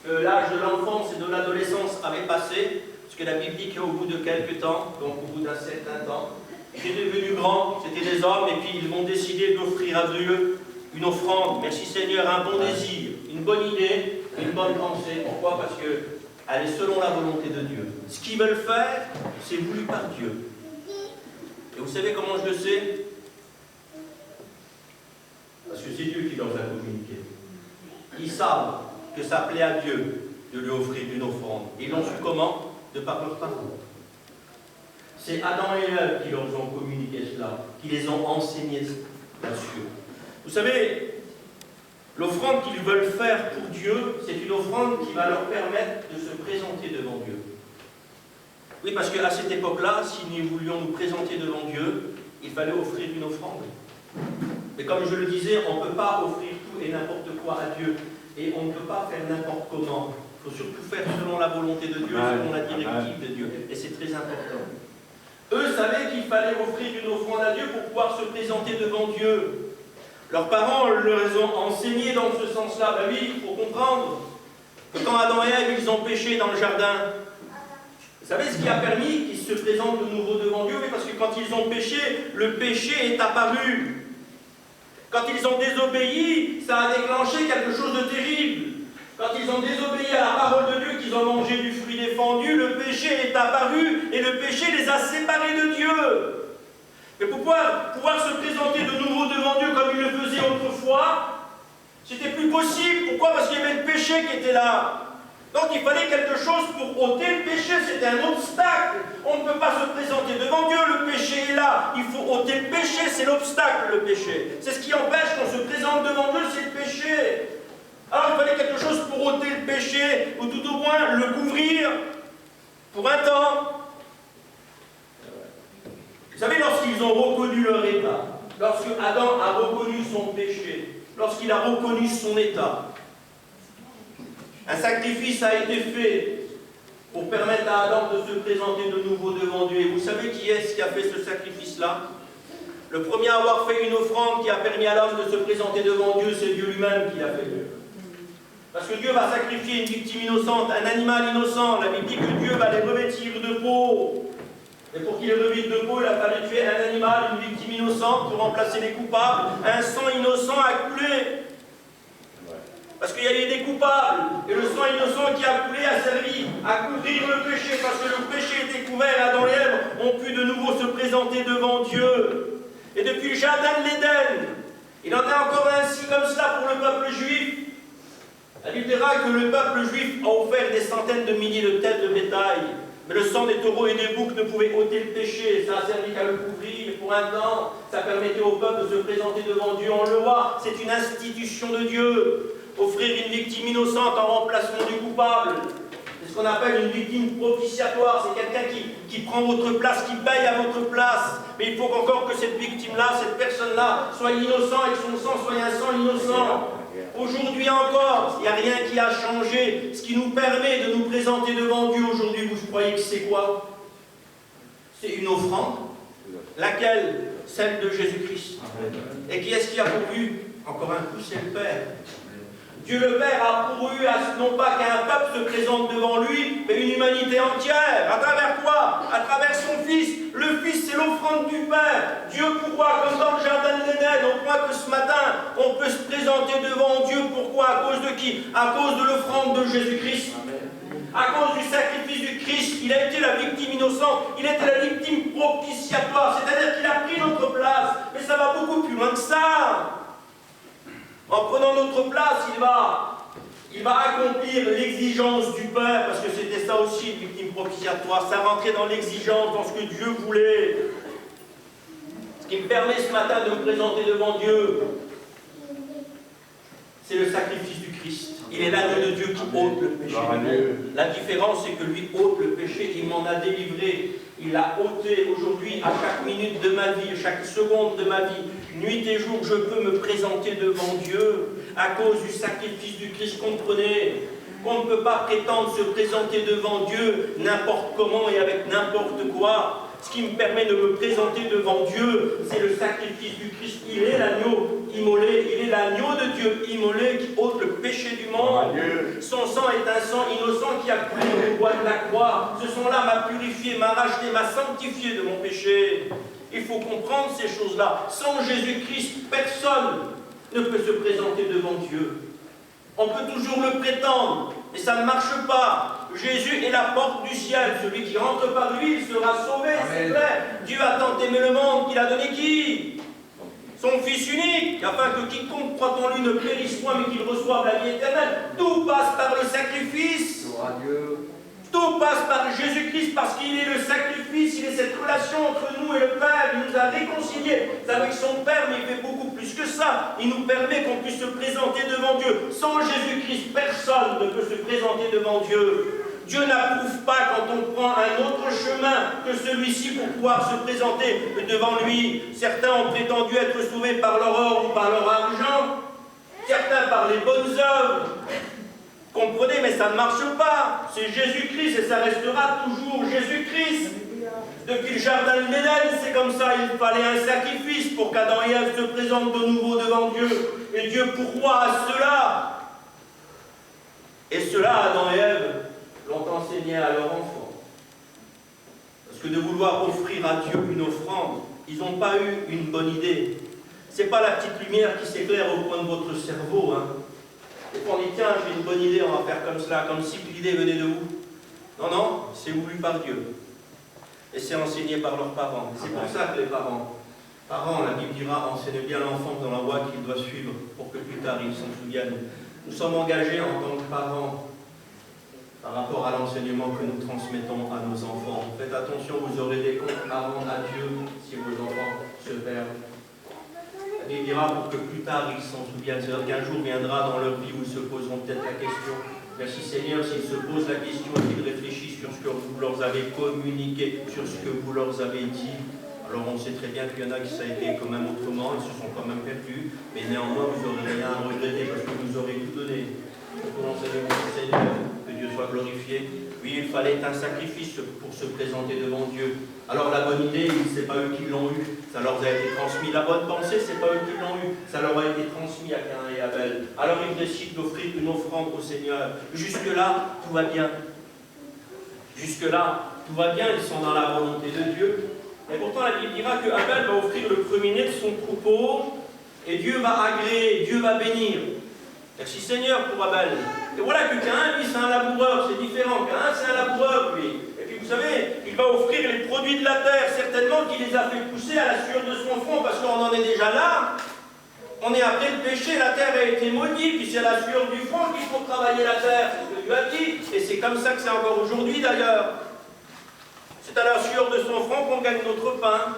que l'âge de l'enfance et de l'adolescence avait passé, parce que la Bible dit qu'au bout de quelques temps, donc au bout d'un certain temps, ils étaient devenus grands, c'était des hommes, et puis ils vont décider d'offrir à Dieu une offrande. Merci Seigneur, un bon désir, une bonne idée, une bonne pensée. Pourquoi? Parce qu'elle est selon la volonté de Dieu. Ce qu'ils veulent faire, c'est voulu par Dieu. Et vous savez comment je le sais? Parce que c'est Dieu qui leur a communiqué. Ils savent que ça plaît à Dieu de lui offrir une offrande. Et ils l'ont su comment? De par leurs parents. C'est Adam et Ève qui leur ont communiqué cela, qui les ont enseignés là-dessus. Vous savez, l'offrande qu'ils veulent faire pour Dieu, c'est une offrande qui va leur permettre de se présenter devant Dieu. Oui, parce qu'à cette époque-là, si nous voulions nous présenter devant Dieu, il fallait offrir une offrande. Mais comme je le disais, on ne peut pas offrir tout et n'importe quoi à Dieu. Et on ne peut pas faire n'importe comment. Il faut surtout faire selon la volonté de Dieu, selon la directive de Dieu. Et c'est très important. Eux savaient qu'il fallait offrir une offrande à Dieu pour pouvoir se présenter devant Dieu. Leurs parents leur ont enseigné dans ce sens-là. Ben oui, il faut comprendre que quand Adam et Ève, ils ont péché dans le jardin, vous savez ce qui a permis qu'ils se présentent de nouveau devant Dieu? Mais parce que quand ils ont péché, le péché est apparu. Quand ils ont désobéi, ça a déclenché quelque chose de terrible. Quand ils ont désobéi à la parole de Dieu, qu'ils ont mangé du fruit défendu, le péché est apparu et le péché les a séparés de Dieu. Mais pour pouvoir se présenter de nouveau devant Dieu comme ils le faisaient autrefois, c'était plus possible. Pourquoi? Parce qu'il y avait le péché qui était là. Donc il fallait quelque chose pour ôter le péché, c'était un obstacle. On ne peut pas se présenter devant Dieu, le péché est là. Il faut ôter le péché, c'est l'obstacle, le péché. C'est ce qui empêche qu'on se présente devant Dieu, c'est le péché. Alors il fallait quelque chose pour ôter le péché, ou tout au moins le couvrir pour un temps. Vous savez, lorsqu'ils ont reconnu leur état, lorsque Adam a reconnu son péché, lorsqu'il a reconnu son état, un sacrifice a été fait pour permettre à Adam de se présenter de nouveau devant Dieu. Et vous savez qui est-ce qui a fait ce sacrifice-là? Le premier à avoir fait une offrande qui a permis à l'homme de se présenter devant Dieu, c'est Dieu lui-même qui l'a fait. Parce que Dieu va sacrifier une victime innocente, un animal innocent. La Bible dit que Dieu va les revêtir de peau. Et pour qu'il les revête de peau, il a fallu tuer un animal, une victime innocente, pour remplacer les coupables. Un sang innocent a coulé. Parce qu'il y a eu des coupables. Et le sang innocent qui a coulé a servi à couvrir le péché. Parce que le péché était couvert, Adam et Ève ont pu de nouveau se présenter devant Dieu. Et depuis le jardin de l'Éden, il en est encore ainsi comme cela pour le peuple juif. La Bible dira que le peuple juif a offert des centaines de milliers de têtes de bétail. Mais le sang des taureaux et des boucs ne pouvait ôter le péché. Ça a servi qu'à le couvrir. Et pour un temps, ça permettait au peuple de se présenter devant Dieu. On le voit, c'est une institution de Dieu. Offrir une victime innocente en remplacement du coupable. C'est ce qu'on appelle une victime propitiatoire. C'est quelqu'un qui prend votre place, qui paye à votre place. Mais il faut encore que cette victime-là, cette personne-là, soit innocente et que son sang soit un sang innocent. Aujourd'hui encore, il n'y a rien qui a changé. Ce qui nous permet de nous présenter devant Dieu aujourd'hui, vous croyez que c'est quoi? C'est une offrande. Laquelle? Celle de Jésus-Christ. Et qui est-ce qui a pourvu? Encore un coup, c'est le Père. Dieu le Père a pourvu non pas qu'un peuple se présente devant lui, mais une humanité entière. À travers quoi? À travers son Fils. Le Fils, c'est l'offrande du Père. Dieu pourvoit, comme dans le jardin de l'Éden, au point que ce matin, on peut se présenter devant Dieu. Pourquoi? À cause de qui? À cause de l'offrande de Jésus-Christ. À cause du sacrifice du Christ. Il a été la victime innocente. Il était la victime propitiatoire. C'est-à-dire qu'il a pris notre place. Mais ça va beaucoup plus loin que ça. En prenant notre place, il va accomplir l'exigence du Père, parce que c'était ça aussi une victime propitiatoire. Ça rentrait dans l'exigence, dans ce que Dieu voulait. Ce qui me permet ce matin de me présenter devant Dieu, c'est le sacrifice du Christ. Il est l'agneau de Dieu qui ôte le péché du monde. La différence, c'est que lui ôte le péché, il m'en a délivré. Il l'a ôté aujourd'hui à chaque minute de ma vie, chaque seconde de ma vie. Nuit et jour, je peux me présenter devant Dieu à cause du sacrifice du Christ. Comprenez qu'on ne peut pas prétendre se présenter devant Dieu n'importe comment et avec n'importe quoi. Ce qui me permet de me présenter devant Dieu, c'est le sacrifice du Christ. Il est l'agneau immolé, il est l'agneau de Dieu immolé qui ôte le péché du monde. Son sang est un sang innocent qui a coulé au bois de la croix. Ce sang-là m'a purifié, m'a racheté, m'a sanctifié de mon péché. Il faut comprendre ces choses-là. Sans Jésus-Christ, personne ne peut se présenter devant Dieu. On peut toujours le prétendre, mais ça ne marche pas. Jésus est la porte du ciel. Celui qui rentre par lui, il sera sauvé, c'est clair. Dieu a tant aimé le monde qu'il a donné qui? Son Fils unique, afin que quiconque croit en lui ne périsse point, mais qu'il reçoive la vie éternelle. Tout passe par le sacrifice. Tout passe par Jésus-Christ, parce qu'il est le sacrifice, il est cette relation entre nous et le Père. Il nous a réconciliés avec son Père, mais il fait beaucoup plus que ça. Il nous permet qu'on puisse se présenter devant Dieu. Sans Jésus-Christ, personne ne peut se présenter devant Dieu. Dieu n'approuve pas quand on prend un autre chemin que celui-ci pour pouvoir se présenter devant lui. Certains ont prétendu être sauvés par leur or ou par leur argent, certains par les bonnes œuvres. Comprenez, mais ça ne marche pas. C'est Jésus-Christ et ça restera toujours Jésus-Christ. Depuis le jardin de l'Éden, c'est comme ça. Il fallait un sacrifice pour qu'Adam et Ève se présentent de nouveau devant Dieu. Et Dieu pourvoit à cela. Et cela, Adam et Ève l'ont enseigné à leurs enfants. Parce que de vouloir offrir à Dieu une offrande, ils n'ont pas eu une bonne idée. Ce n'est pas la petite lumière qui s'éclaire au coin de votre cerveau, hein. Et qu'on dit, tiens, j'ai une bonne idée, on va faire comme cela, comme si l'idée venait de vous. Non, non, c'est voulu par Dieu. Et c'est enseigné par leurs parents. C'est pour ça que les parents, la Bible dira, enseigne bien l'enfant dans la voie qu'il doit suivre, pour que plus tard il s'en souvienne. Nous sommes engagés en tant que parents, par rapport à l'enseignement que nous transmettons à nos enfants. Faites attention, vous aurez des comptes à rendre à Dieu si vos enfants se perdent. Il dira pour que plus tard ils s'en souviennent. C'est-à-dire qu'un jour viendra dans leur vie où ils se poseront peut-être la question. Merci Seigneur, s'ils se posent la question et qu'ils réfléchissent sur ce que vous leur avez communiqué, sur ce que vous leur avez dit, Alors on sait très bien qu'il y en a qui ça a été quand même autrement, ils se sont quand même perdus, mais néanmoins vous n'aurez rien à regretter parce que vous aurez tout donné. Pour l'enseignement du Seigneur, que Dieu soit glorifié. Oui, il fallait un sacrifice pour se présenter devant Dieu. Alors la bonne idée, ce n'est pas eux qui l'ont eu, ça leur a été transmis. La bonne pensée, ce n'est pas eux qui l'ont eu, ça leur a été transmis à Caïn et Abel. Alors ils décident d'offrir une offrande au Seigneur. Jusque-là, tout va bien. Jusque-là, tout va bien, ils sont dans la volonté de Dieu. Et pourtant, la Bible dira que Abel va offrir le premier-né de son troupeau, et Dieu va agréer, Dieu va bénir. Merci Seigneur pour Abel. Et voilà que Caïn, lui, c'est un laboureur, c'est différent. Caïn, c'est un laboureur, lui. Et puis vous savez, il va offrir les produits de la terre, certainement qu'il les a fait pousser à la sueur de son front, parce qu'on en est déjà là. On est après le péché, la terre a été maudite, puis c'est à la sueur du front qu'il faut travailler la terre. C'est ce que Dieu a dit. Et c'est comme ça que c'est encore aujourd'hui d'ailleurs. C'est à la sueur de son front qu'on gagne notre pain.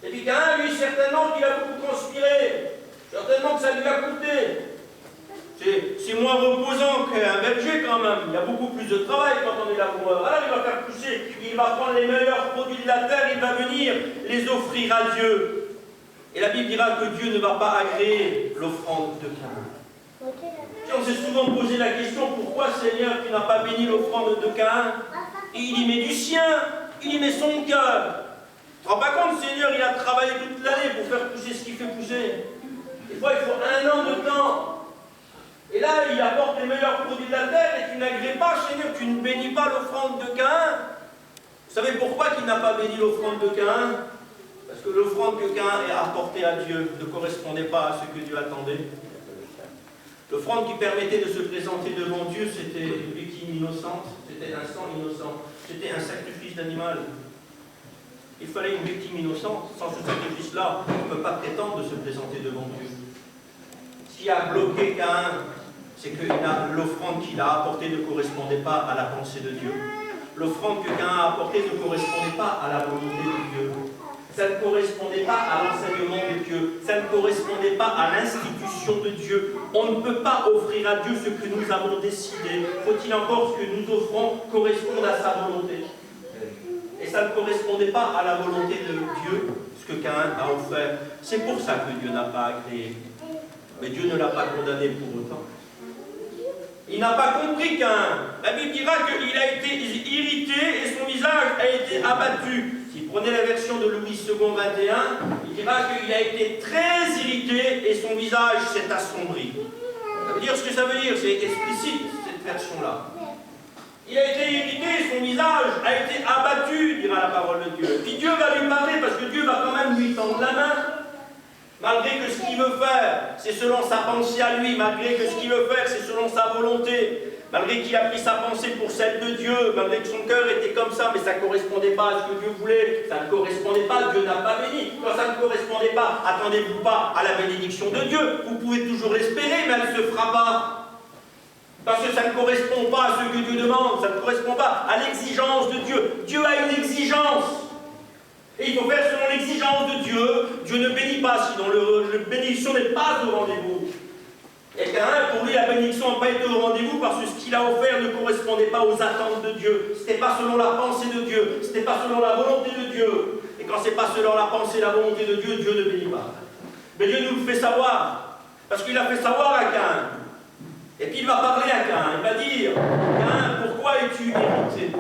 Et puis Caïn, lui, certainement qu'il a beaucoup conspiré. Certainement que ça lui a coûté. C'est moins reposant qu'un berger quand même. Il y a beaucoup plus de travail quand on est laboureur. Alors il va faire pousser, il va prendre les meilleurs produits de la terre, il va venir les offrir à Dieu. Et la Bible dira que Dieu ne va pas agréer l'offrande de Caïn. Si on s'est souvent posé la question, pourquoi Seigneur tu n'as pas béni l'offrande de Caïn? Et il y met du sien, il y met son cœur. Tu ne te rends pas compte, Seigneur, il a travaillé toute l'année pour faire pousser ce qu'il fait pousser. Des fois, il faut 1 an de temps. Et là, il apporte les meilleurs produits de la terre et tu n'agrées pas, Seigneur, tu ne bénis pas l'offrande de Caïn. Vous savez pourquoi il n'a pas béni l'offrande de Caïn? Parce que l'offrande que Caïn a apportée à Dieu ne correspondait pas à ce que Dieu attendait. L'offrande qui permettait de se présenter devant Dieu, c'était une victime innocente, c'était un sang innocent, c'était un sacrifice d'animal. Il fallait une victime innocente. Sans ce sacrifice-là, on ne peut pas prétendre de se présenter devant Dieu. Ce qui a bloqué Caïn, c'est que l'offrande qu'il a apportée ne correspondait pas à la pensée de Dieu. L'offrande que Caïn a apportée ne correspondait pas à la volonté de Dieu. Ça ne correspondait pas à l'enseignement de Dieu. Ça ne correspondait pas à l'institution de Dieu. On ne peut pas offrir à Dieu ce que nous avons décidé. Faut-il encore que nous offrons corresponde à sa volonté. Et ça ne correspondait pas à la volonté de Dieu, ce que Caïn a offert. C'est pour ça que Dieu n'a pas agréé. Mais Dieu ne l'a pas condamné pour autant. Il n'a pas compris Caïn. La Bible dira qu'il a été irrité et son visage a été abattu. S'il prenait la version de Louis II 21, il dira qu'il a été très irrité et son visage s'est assombri. Ça veut dire ce que ça veut dire, c'est explicite cette version-là. Il a été irrité et son visage a été abattu, dira la parole de Dieu. Puis Dieu va lui parler parce que Dieu va quand même lui tendre la main. Malgré que ce qu'il veut faire, c'est selon sa pensée à lui, malgré que ce qu'il veut faire, c'est selon sa volonté, malgré qu'il a pris sa pensée pour celle de Dieu, malgré que son cœur était comme ça, mais ça ne correspondait pas à ce que Dieu voulait, ça ne correspondait pas, Dieu n'a pas béni. Quand ça ne correspondait pas, attendez-vous pas à la bénédiction de Dieu, vous pouvez toujours l'espérer, mais elle ne se fera pas. Parce que ça ne correspond pas à ce que Dieu demande, ça ne correspond pas à l'exigence de Dieu. Dieu a une exigence. Et il faut faire selon l'exigence de Dieu. Dieu ne bénit pas, sinon la bénédiction n'est pas au rendez-vous. Et Caïn, pour lui, la bénédiction n'a pas été au rendez-vous parce que ce qu'il a offert ne correspondait pas aux attentes de Dieu. Ce n'était pas selon la pensée de Dieu. Ce n'était pas selon la volonté de Dieu. Et quand ce n'est pas selon la pensée et la volonté de Dieu, Dieu ne bénit pas. Mais Dieu nous le fait savoir. Parce qu'il a fait savoir à Caïn. Et puis il va parler à Caïn. Il va dire, Caïn, pourquoi es-tu irrité?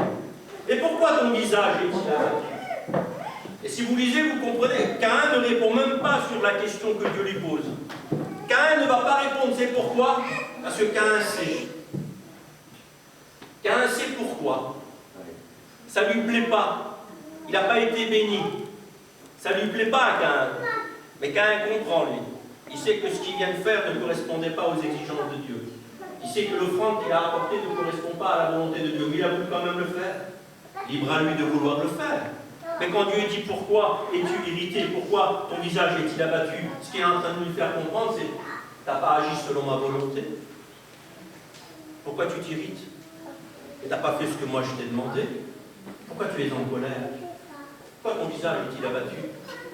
Et pourquoi ton visage est-il abattu? Et si vous lisez, vous comprenez, Caïn ne répond même pas sur la question que Dieu lui pose. Caïn ne va pas répondre, c'est pourquoi? Parce que Caïn sait. Caïn sait pourquoi. Ça ne lui plaît pas. Il n'a pas été béni. Ça ne lui plaît pas à Caïn. Mais Caïn comprend, lui. Il sait que ce qu'il vient de faire ne correspondait pas aux exigences de Dieu. Il sait que l'offrande qu'il a apportée ne correspond pas à la volonté de Dieu. Mais il a voulu quand même le faire. Libre à lui de vouloir le faire. Mais quand Dieu dit pourquoi es-tu irrité, pourquoi ton visage est-il abattu, ce qu'il est en train de nous faire comprendre, c'est tu n'as pas agi selon ma volonté. Pourquoi tu t'irrites? Et tu n'as pas fait ce que moi je t'ai demandé. Pourquoi tu es en colère? Pourquoi ton visage est-il abattu?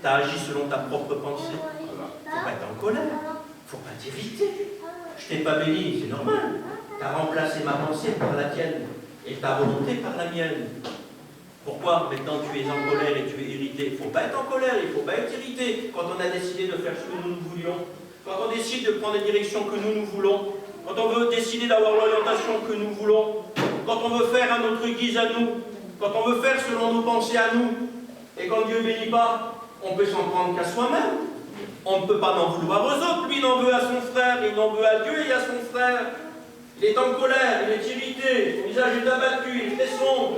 Tu as agi selon ta propre pensée. Il ne faut pas être en colère. Il ne faut pas t'irriter. Je t'ai pas béni, c'est normal. Tu as remplacé ma pensée par la tienne et ta volonté par la mienne. Pourquoi maintenant tu es en colère et tu es irrité? Il ne faut pas être en colère, il ne faut pas être irrité quand on a décidé de faire ce que nous voulions, quand on décide de prendre les directions que nous voulons, quand on veut décider d'avoir l'orientation que nous voulons, quand on veut faire à notre guise à nous, quand on veut faire selon nos pensées à nous, et quand Dieu ne bénit pas, on peut s'en prendre qu'à soi-même. On ne peut pas n'en vouloir aux autres. Lui, il en veut à son frère, il en veut à Dieu et à son frère. Il est en colère, il est irrité, son visage est abattu, il fait sombre.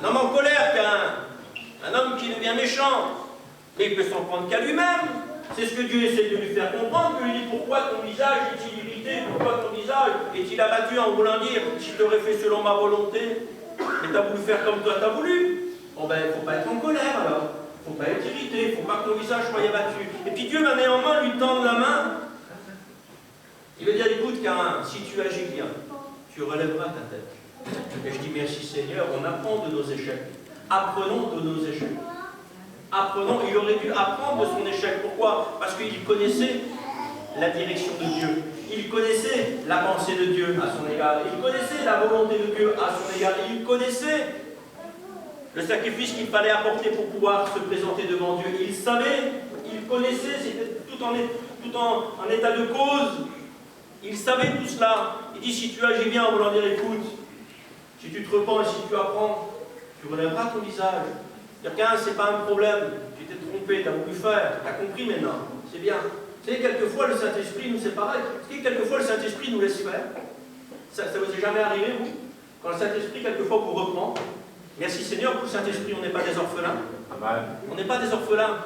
Un homme en colère qu'un homme qui devient méchant. Et il peut s'en prendre qu'à lui-même. C'est ce que Dieu essaie de lui faire comprendre. Il lui dit, pourquoi ton visage est-il irrité? Pourquoi ton visage est-il abattu en voulant dire, si je t'aurais fait selon ma volonté, mais tu as voulu faire comme toi tu as voulu. Bon ben, il ne faut pas être en colère alors. Il ne faut pas être irrité, il ne faut pas que ton visage soit abattu. Et puis Dieu va néanmoins lui tendre la main. Il veut dire, écoute, Caïn, si tu agis bien, tu relèveras ta tête. Et je dis, merci Seigneur, on apprend de nos échecs. Apprenons de nos échecs. Apprenons, il aurait dû apprendre de son échec. Pourquoi? Parce qu'il connaissait la direction de Dieu. Il connaissait la pensée de Dieu à son égard. Il connaissait la volonté de Dieu à son égard. Il connaissait le sacrifice qu'il fallait apporter pour pouvoir se présenter devant Dieu. Il savait, il connaissait, c'était tout en état de cause. Il savait tout cela. Il dit, si tu agis bien en voulant dire, écoute, si tu te repens et si tu apprends, tu relèveras ton visage. Quelqu'un, c'est pas un problème. Tu t'es trompé, tu as voulu faire, tu as compris maintenant. C'est bien. Tu sais, quelquefois, le Saint-Esprit, nous, c'est pareil. Tu sais, quelquefois, le Saint-Esprit nous laisse faire. Ça vous est jamais arrivé, vous? Quand le Saint-Esprit, quelquefois, vous reprend. Merci Seigneur, pour le Saint-Esprit, on n'est pas des orphelins. Amen. On n'est pas des orphelins.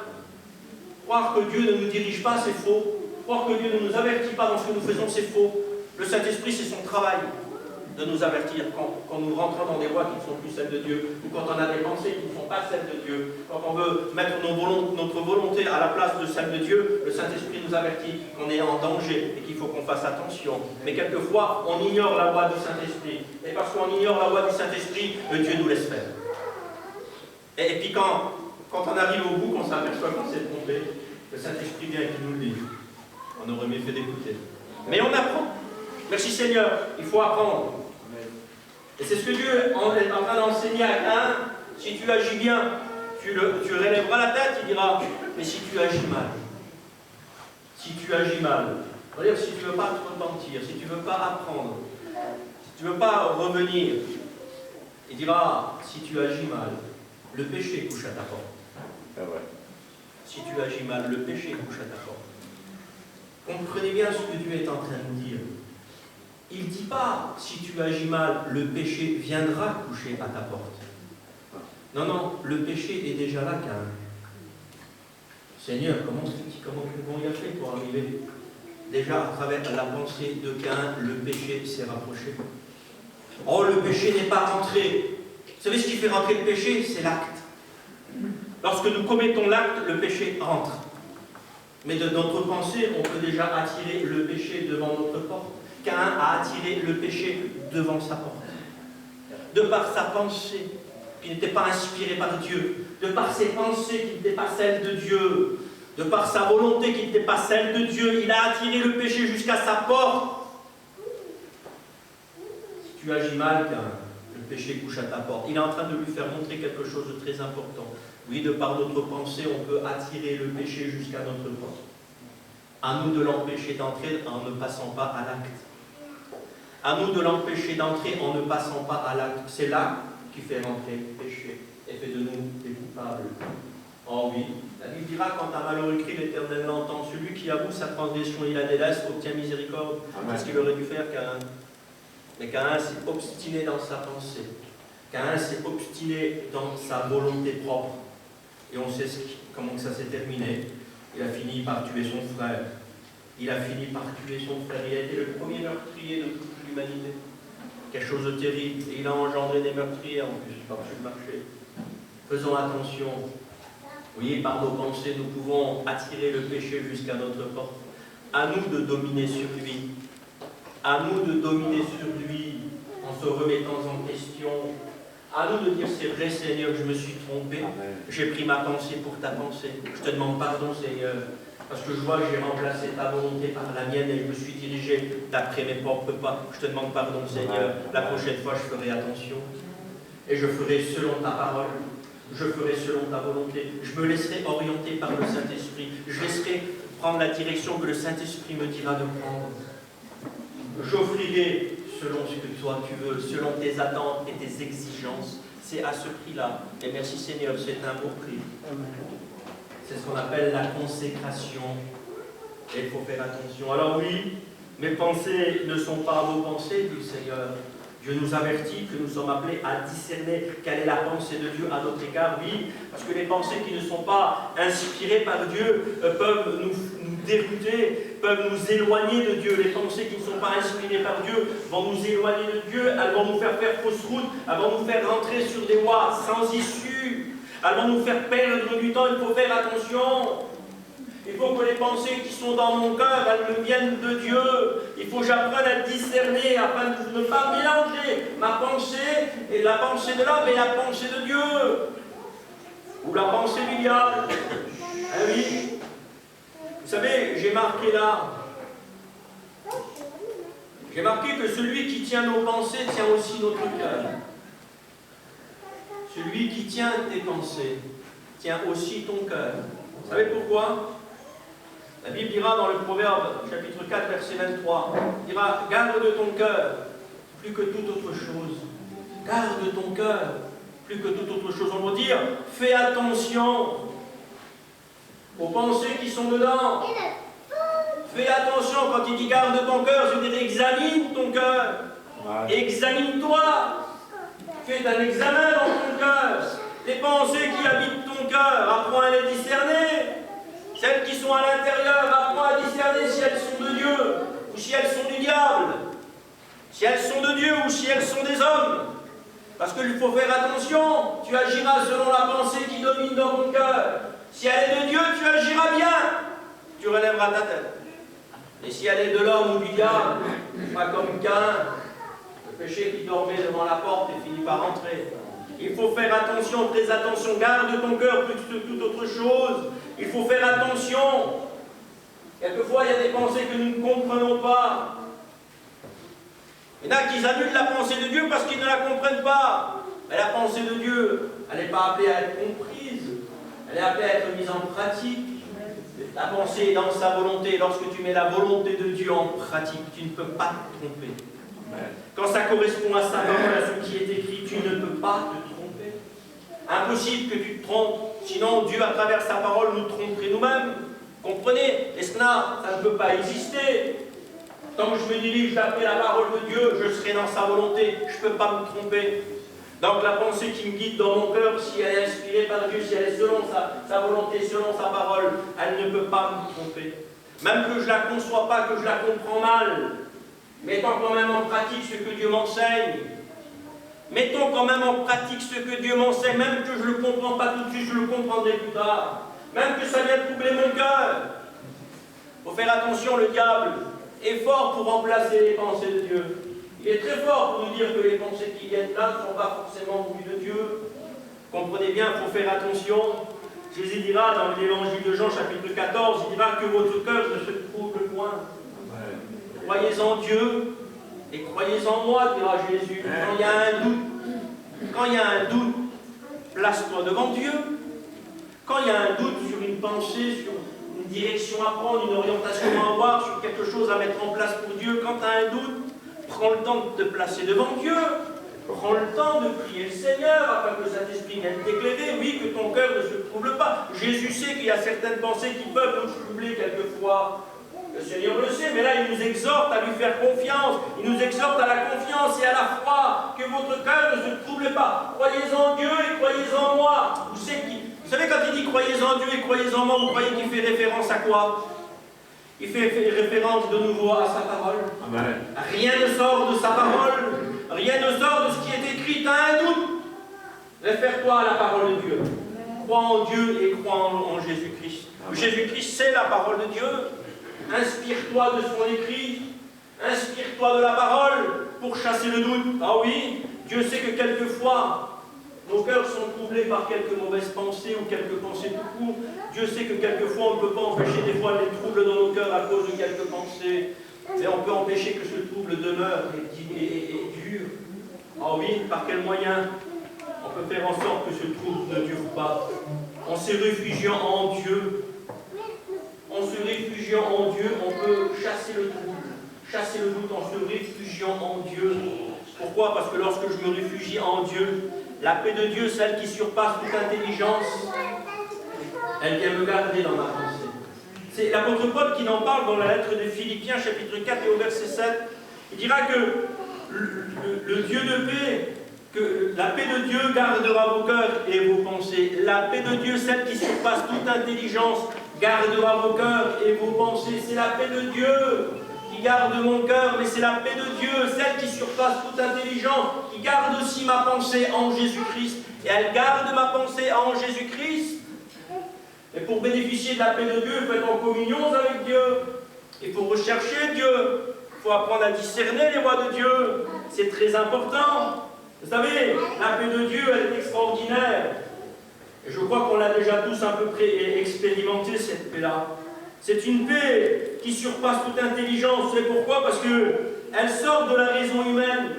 Croire que Dieu ne nous dirige pas, c'est faux. Croire que Dieu ne nous avertit pas dans ce que nous faisons, c'est faux. Le Saint-Esprit, c'est son travail de nous avertir quand nous rentrons dans des voies qui ne sont plus celles de Dieu, ou quand on a des pensées qui ne sont pas celles de Dieu, quand on veut mettre notre volonté à la place de celle de Dieu, le Saint-Esprit nous avertit qu'on est en danger et qu'il faut qu'on fasse attention. Mais quelquefois, on ignore la voie du Saint-Esprit. Et parce qu'on ignore la voie du Saint-Esprit, Dieu nous laisse faire. Et puis quand on arrive au bout, qu'on s'aperçoit qu'on s'est trompé, le Saint-Esprit vient et nous le dit. On aurait mieux fait d'écouter. Mais on apprend. Merci Seigneur, il faut apprendre. Et c'est ce que Dieu est en train d'enseigner à Caïn. Si tu agis bien, tu relèveras la tête, il dira, mais si tu agis mal, c'est-à-dire si tu ne veux pas te repentir, si tu ne veux pas apprendre, si tu ne veux pas revenir, il dira, si tu agis mal, le péché couche à ta porte. Ah ouais. Si tu agis mal, le péché couche à ta porte. Comprenez bien ce que Dieu est en train de dire. Il ne dit pas, si tu agis mal, le péché viendra coucher à ta porte. Non, non, le péché est déjà là, Caïn. Seigneur, comment il a fait pour arriver? Déjà, à travers la pensée de Caïn, le péché s'est rapproché. Oh, le péché n'est pas rentré. Vous savez ce qui fait rentrer le péché? C'est l'acte. Lorsque nous commettons l'acte, le péché entre. Mais de notre pensée, on peut déjà attirer le péché devant notre porte. Caïn a attiré le péché devant sa porte. De par sa pensée, qui n'était pas inspirée par Dieu, de par ses pensées qui n'étaient pas celles de Dieu, de par sa volonté qui n'était pas celle de Dieu, il a attiré le péché jusqu'à sa porte. Si tu agis mal, Caïn, le péché couche à ta porte. Il est en train de lui faire montrer quelque chose de très important. Oui, de par notre pensée, on peut attirer le péché jusqu'à notre porte. À nous de l'empêcher d'entrer en ne passant pas à l'acte. À nous de l'empêcher d'entrer en ne passant pas à l'acte. C'est l'acte qui fait rentrer le péché et fait de nous des coupables. Oh oui, la Bible dira, quand un malheureux crie, l'Éternel l'entend. Celui qui avoue sa transgression et la délaisse obtient miséricorde. C'est ce qu'il aurait dû faire, Caïn. Mais Caïn s'est obstiné dans sa pensée. Caïn s'est obstiné dans sa volonté propre. Et on sait comment ça s'est terminé. Il a fini par tuer son frère. Il a fini par tuer son frère. Il a été le premier meurtrier de toute l'humanité. Quelque chose de terrible. Et il a engendré des meurtriers en plus par-dessus le marché. Faisons attention. Vous voyez, par nos pensées, nous pouvons attirer le péché jusqu'à notre porte. À nous de dominer sur lui. À nous de dominer sur lui en se remettant en question. À nous de dire, c'est vrai Seigneur, je me suis trompé. J'ai pris ma pensée pour ta pensée. Je te demande pardon Seigneur. Parce que je vois que j'ai remplacé ta volonté par la mienne et je me suis dirigé d'après mes propres pas. Je te demande pardon Seigneur. La prochaine fois, je ferai attention. Et je ferai selon ta parole. Je ferai selon ta volonté. Je me laisserai orienter par le Saint-Esprit. Je laisserai prendre la direction que le Saint-Esprit me dira de prendre. J'offrirai selon ce que toi tu veux, selon tes attentes et tes exigences. C'est à ce prix-là. Et merci Seigneur, c'est un beau prix. C'est ce qu'on appelle la consécration. Et il faut faire attention. Alors oui, mes pensées ne sont pas vos pensées, dit le Seigneur. Dieu nous avertit que nous sommes appelés à discerner quelle est la pensée de Dieu à notre égard, oui, parce que les pensées qui ne sont pas inspirées par Dieu peuvent nous dérouter, peuvent nous éloigner de Dieu. Les pensées qui ne sont pas inspirées par Dieu vont nous éloigner de Dieu, elles vont nous faire fausse route, elles vont nous faire rentrer sur des voies sans issue, elles vont nous faire perdre du temps. Il faut faire attention. Il faut que les pensées qui sont dans mon cœur, elles me viennent de Dieu. Il faut que j'apprenne à discerner afin de ne pas mélanger ma pensée et la pensée de l'homme et la pensée de Dieu. Ou la pensée du diable. Ah oui. Vous savez, j'ai marqué là. J'ai marqué que celui qui tient nos pensées tient aussi notre cœur. Celui qui tient tes pensées tient aussi ton cœur. Vous savez pourquoi ? La Bible dira dans le Proverbe, chapitre 4, verset 23, il dira « Garde ton cœur plus que toute autre chose. Garde ton cœur plus que toute autre chose. » On va dire « Fais attention aux pensées qui sont dedans. Fais attention quand il dit « Garde ton cœur », je veux dire « Examine ton cœur. Examine-toi. Fais un examen dans ton cœur. Les pensées qui habitent ton cœur, apprends à les discerner. Celles qui sont à l'intérieur, apprends à discerner si elles sont de Dieu ou si elles sont du diable. Si elles sont de Dieu ou si elles sont des hommes. Parce qu'il faut faire attention. Tu agiras selon la pensée qui domine dans ton cœur. Si elle est de Dieu, tu agiras bien. Tu relèveras ta tête. Et si elle est de l'homme ou du diable, pas comme Caïn, le péché qui dormait devant la porte et finit par entrer. Il faut faire attention, très attention. Garde ton cœur plus que toute autre chose. Il faut faire attention. Quelquefois, il y a des pensées que nous ne comprenons pas. Il y en a qui annulent la pensée de Dieu parce qu'ils ne la comprennent pas. Mais la pensée de Dieu, elle n'est pas appelée à être comprise. Elle est appelée à être mise en pratique. La pensée est dans sa volonté. Lorsque tu mets la volonté de Dieu en pratique, tu ne peux pas te tromper. Quand ça correspond à sa parole, à ce qui est écrit, tu ne peux pas te tromper. Impossible que tu te trompes. Sinon, Dieu, à travers sa parole, nous tromperait nous-mêmes. Comprenez? Et cela, ça ne peut pas exister. Tant que je me dirige d'après la parole de Dieu, je serai dans sa volonté. Je ne peux pas me tromper. Donc la pensée qui me guide dans mon cœur, si elle est inspirée par Dieu, si elle est selon sa volonté, selon sa parole, elle ne peut pas me tromper. Même que je ne la conçois pas, que je la comprends mal, mettons quand même en pratique ce que Dieu m'enseigne. Mettons quand même en pratique ce que Dieu m'enseigne, même que je ne le comprends pas tout de suite, je le comprendrai plus tard. Même que ça vienne troubler mon cœur. Il faut faire attention, le diable est fort pour remplacer les pensées de Dieu. Il est très fort pour nous dire que les pensées qui viennent là ne sont pas forcément voulues de Dieu. Comprenez bien, il faut faire attention. Jésus dira dans l'évangile de Jean, chapitre 14, il dira que votre cœur ne se trouble point. Croyez en Dieu et croyez en moi, dira Jésus. Quand il y a un doute, place-toi devant Dieu. Quand il y a un doute sur une pensée, sur une direction à prendre, une orientation à avoir, sur quelque chose à mettre en place pour Dieu, quand tu as un doute, prends le temps de te placer devant Dieu. Prends le temps de prier le Seigneur afin que le Saint-Esprit vienne t'éclairer. Oui, que ton cœur ne se trouble pas. Jésus sait qu'il y a certaines pensées qui peuvent nous troubler quelquefois. Le Seigneur le sait, mais là, il nous exhorte à lui faire confiance. Il nous exhorte à la confiance et à la foi. Que votre cœur ne se trouble pas. Croyez en Dieu et croyez en moi. Vous savez, quand il dit croyez en Dieu et croyez en moi, vous croyez qu'il fait référence à quoi? Il fait référence de nouveau à sa parole. Amen. Rien ne sort de sa parole. Rien ne sort de ce qui est écrit. Tu as un doute. Réfère-toi à la parole de Dieu. Crois en Dieu et crois en Jésus-Christ. Jésus-Christ, c'est la parole de Dieu. Inspire-toi de son écrit. Inspire-toi de la parole pour chasser le doute. Ah oui, Dieu sait que quelquefois, nos cœurs sont troublés par quelques mauvaises pensées ou quelques pensées tout court. Dieu sait que quelquefois on ne peut pas empêcher des fois les troubles dans nos cœurs à cause de quelques pensées. Mais on peut empêcher que ce trouble demeure et dure. Ah oui, par quel moyen? on peut faire en sorte que ce trouble ne dure pas. En se réfugiant en Dieu, on peut chasser le trouble, chasser le doute en se réfugiant en Dieu. Pourquoi? Parce que lorsque je me réfugie en Dieu, la paix de Dieu, celle qui surpasse toute intelligence, elle vient me garder dans ma pensée. C'est l'apôtre Paul qui en parle dans la lettre de Philippiens, chapitre 4 et au verset 7. Il dira que le Dieu de paix, que la paix de Dieu gardera vos cœurs et vos pensées. La paix de Dieu, celle qui surpasse toute intelligence, gardera vos cœurs et vos pensées. C'est la paix de Dieu qui garde mon cœur, mais c'est la paix de Dieu, celle qui surpasse toute intelligence, qui garde aussi ma pensée en Jésus-Christ. Et elle garde ma pensée en Jésus-Christ. Et pour bénéficier de la paix de Dieu, il faut être en communion avec Dieu. Il faut rechercher Dieu. Il faut apprendre à discerner les voies de Dieu. C'est très important. Vous savez, la paix de Dieu, elle est extraordinaire. Et je crois qu'on l'a déjà tous à peu près expérimenté, cette paix-là. C'est une paix qui surpasse toute intelligence. Vous savez pourquoi? Parce qu'elle sort de la raison humaine.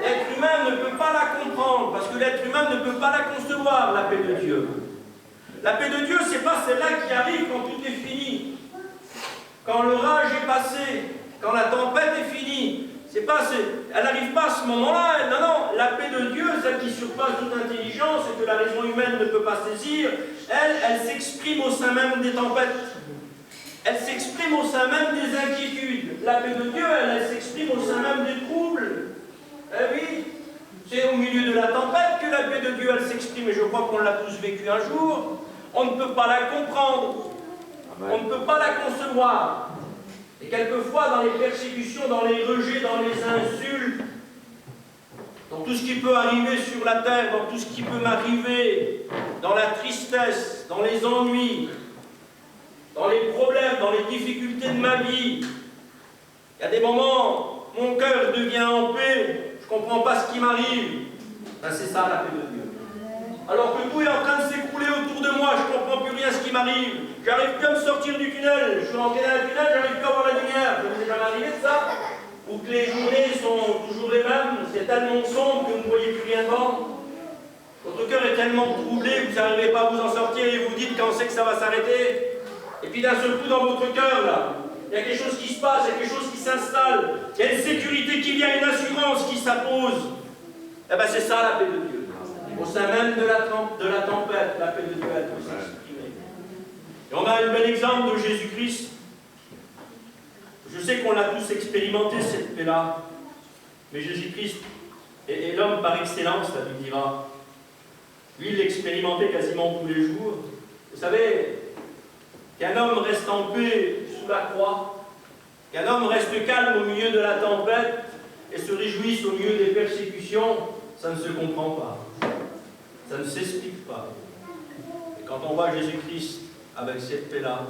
L'être humain ne peut pas la comprendre, parce que l'être humain ne peut pas la concevoir, la paix de Dieu. La paix de Dieu, c'est pas celle-là qui arrive quand tout est fini. Quand l'orage est passé, quand la tempête est finie. Elle n'arrive pas à ce moment-là. Non, non, la paix de Dieu, celle qui surpasse toute intelligence et que la raison humaine ne peut pas saisir, elle s'exprime au sein même des tempêtes. Elle s'exprime au sein même des inquiétudes. La paix de Dieu, elle s'exprime au sein même des troubles. Eh oui, c'est au milieu de la tempête que la paix de Dieu, elle s'exprime. Et je crois qu'on l'a tous vécu un jour. On ne peut pas la comprendre. On ne peut pas la concevoir. Et quelquefois, dans les persécutions, dans les rejets, dans les insultes, dans tout ce qui peut arriver sur la terre, dans tout ce qui peut m'arriver, dans la tristesse, dans les ennuis, dans les problèmes, dans les difficultés de ma vie, il y a des moments, mon cœur devient en paix, je ne comprends pas ce qui m'arrive. Ben, c'est ça la paix de Dieu. Alors que tout est en train de s'écrouler autour de moi, je ne comprends plus rien ce qui m'arrive. J'arrive plus à me sortir du tunnel. Je suis rentré dans le tunnel, j'arrive plus à voir la lumière. Ça vous est jamais arrivé de ça? Ou que les journées sont toujours les mêmes, c'est tellement sombre que vous ne voyez plus rien devant. Votre cœur est tellement troublé que vous n'arrivez pas à vous en sortir et vous dites quand c'est que ça va s'arrêter. Et puis d'un seul coup dans votre cœur, là, il y a quelque chose qui se passe, il y a quelque chose qui s'installe. Il y a une sécurité qui vient, une assurance qui s'impose. Eh bien c'est ça la paix de Dieu. Au sein même de la tempête, la paix de Dieu, elle peut s'exprimer. Et on a un bel exemple de Jésus-Christ. Je sais qu'on l'a tous expérimenté, cette paix-là. Mais Jésus-Christ est l'homme par excellence, la Bible dira. Lui, il l'expérimentait quasiment tous les jours. Vous savez, qu'un homme reste en paix sous la croix, qu'un homme reste calme au milieu de la tempête et se réjouisse au milieu des persécutions, ça ne se comprend pas. Ça ne s'explique pas. Et quand on voit Jésus-Christ avec cette paix-là,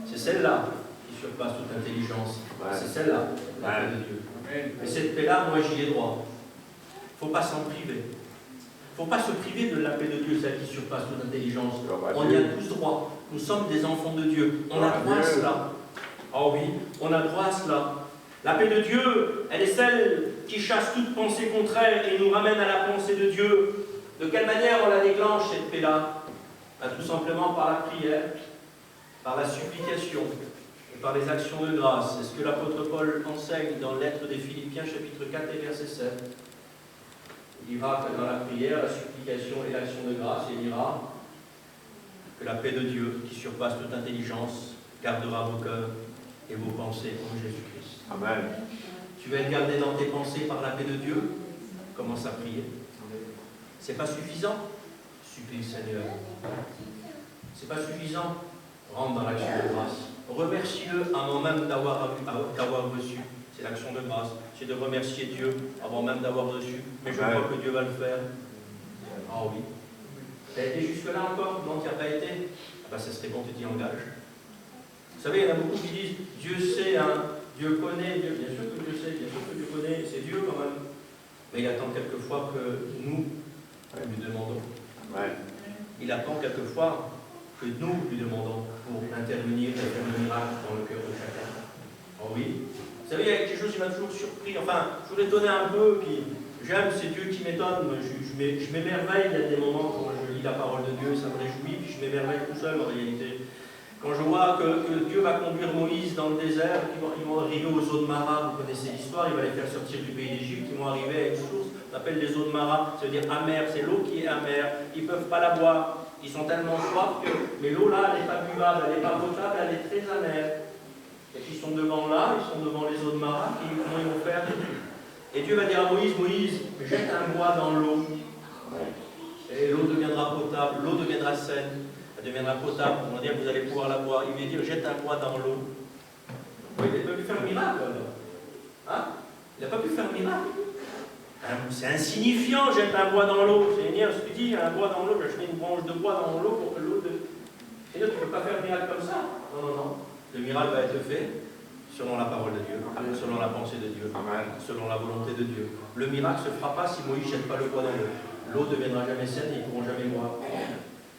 c'est celle-là qui surpasse toute intelligence. C'est celle-là, la paix de Dieu. Et cette paix-là, moi j'y ai droit. Il ne faut pas s'en priver. Il ne faut pas se priver de la paix de Dieu, celle qui surpasse toute intelligence. On y a tous droit. Nous sommes des enfants de Dieu. On a droit à cela. Oh oui, on a droit à cela. La paix de Dieu, elle est celle qui chasse toute pensée contraire et nous ramène à la pensée de Dieu. De quelle manière on la déclenche, cette paix-là? Tout simplement par la prière, par la supplication et par les actions de grâce. C'est ce que l'apôtre Paul enseigne dans la lettre des Philippiens, chapitre 4 et verset 7. Il dira que dans la prière, la supplication et l'action de grâce, il dira que la paix de Dieu, qui surpasse toute intelligence, gardera vos cœurs et vos pensées en Jésus-Christ. Amen. Tu veux être gardé dans tes pensées par la paix de Dieu? Commence à prier. C'est pas suffisant? Supplie le Seigneur. C'est pas suffisant? Rentre dans l'action de grâce. Remercie-le avant même d'avoir reçu. C'est l'action de grâce. C'est de remercier Dieu avant même d'avoir reçu. Mais je crois que Dieu va le faire. Ah oui. Tu as été jusque-là encore? Non, tu n'y as pas été? Ah ben, ça serait bon que tu t'y engages. Vous savez, il y en a beaucoup qui disent Dieu sait, hein, Dieu connaît, Dieu. Bien sûr que Dieu sait, bien sûr que Dieu connaît, c'est Dieu quand même. Mais il attend quelquefois que nous lui demandons. Ouais. Il attend quelquefois que nous lui demandons pour intervenir et faire le miracle dans le cœur de chacun. Oh oui. Vous savez, il y a quelque chose qui m'a toujours surpris, enfin, je vous l'étonnais un peu, puis j'aime, c'est Dieu qui m'étonne. Je m'émerveille, il y a des moments quand je lis la parole de Dieu, ça me réjouit, puis je m'émerveille tout seul en réalité. Quand je vois que Dieu va conduire Moïse dans le désert, qu'ils vont arriver aux eaux de Mara, vous connaissez l'histoire, il va les faire sortir du pays d'Égypte, ils vont arriver à une source, on appelle les eaux de Mara, ça veut dire amère, c'est l'eau qui est amère, ils ne peuvent pas la boire, ils sont tellement soifs que, mais l'eau là, elle n'est pas buvable, elle n'est pas potable, elle est très amère. Et puis ils sont devant là, ils sont devant les eaux de Mara, comment ils vont faire? Et Dieu va dire à Moïse, Moïse, jette un bois dans l'eau, et l'eau deviendra potable, l'eau deviendra saine. Elle deviendra potable, on va dire que vous allez pouvoir la boire. Il va dire, jette un bois dans l'eau. Oui, il n'a pas pu faire miracle, alors. Hein? Il n'a pas pu faire miracle. C'est insignifiant, jette un bois dans l'eau. Seigneur, ce que tu dis, un bois dans l'eau, j'ai une branche de bois dans l'eau pour que l'eau de... Seigneur, tu ne peux pas faire un miracle comme ça. Non, non, non. Le miracle va être fait selon la parole de Dieu, selon la pensée de Dieu, selon la volonté de Dieu. Le miracle ne se fera pas si Moïse ne jette pas le bois dans l'eau. L'eau ne deviendra jamais saine et ils ne pourront jamais boire.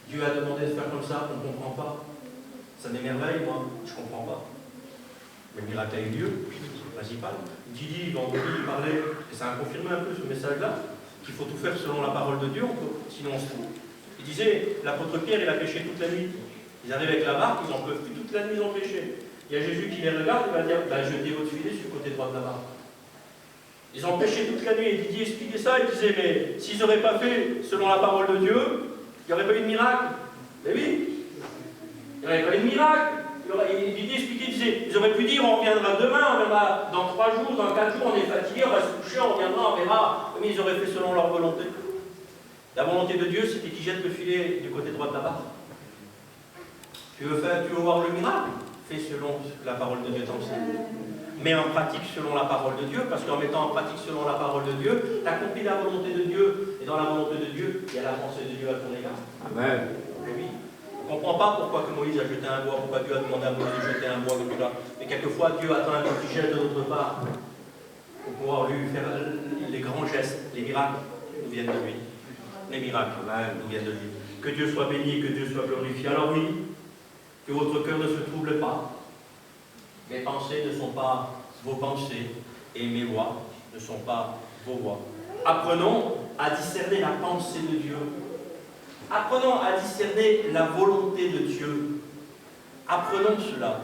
Dieu a demandé de faire comme ça, on ne comprend pas. Ça m'émerveille, moi, je ne comprends pas. Mais le miracle a eu lieu, c'est le principal. Didi, vendredi, il parlait, et ça a confirmé un peu ce message-là, qu'il faut tout faire selon la parole de Dieu, sinon on se trouve. Il disait, l'apôtre Pierre, il a pêché toute la nuit. Ils arrivent avec la barque, ils n'en peuvent plus, toute la nuit ils ont pêché. Il y a Jésus qui les regarde, il va dire, ben, jetez votre filet sur le côté droit de la barque. Ils ont pêché toute la nuit, et Didier expliquait ça, il disait, mais s'ils n'auraient pas fait selon la parole de Dieu, il n'y aurait pas eu de miracle. Mais oui, il n'y aurait pas eu de miracle. Didier expliquait, il disait, ils auraient pu dire, on reviendra demain, on reviendra dans 3 jours, dans 4 jours, on est fatigué, on va se coucher, on reviendra, on verra. Mais ils auraient fait selon leur volonté. La volonté de Dieu, c'était qu'ils jettent le filet du côté droit de la barre. Tu veux voir le miracle? Fais selon la parole de Dieu t'enseigne. Mais en pratique selon la parole de Dieu, parce qu'en mettant en pratique selon la parole de Dieu, tu accomplis la volonté de Dieu, et dans la volonté de Dieu, il y a la pensée de Dieu à ton égard. Amen. Oui. On ne comprend pas pourquoi que Moïse a jeté un bois, pourquoi Dieu a demandé à Moïse de jeter un bois comme ça. Mais quelquefois, Dieu attend un petit geste de notre part pour pouvoir lui faire les grands gestes. Les miracles nous viennent de lui. Les miracles nous viennent de lui. Que Dieu soit béni, que Dieu soit glorifié. Alors oui, que votre cœur ne se trouble pas. Mes pensées ne sont pas vos pensées et mes voix ne sont pas vos voix. Apprenons à discerner la pensée de Dieu. Apprenons à discerner la volonté de Dieu. Apprenons cela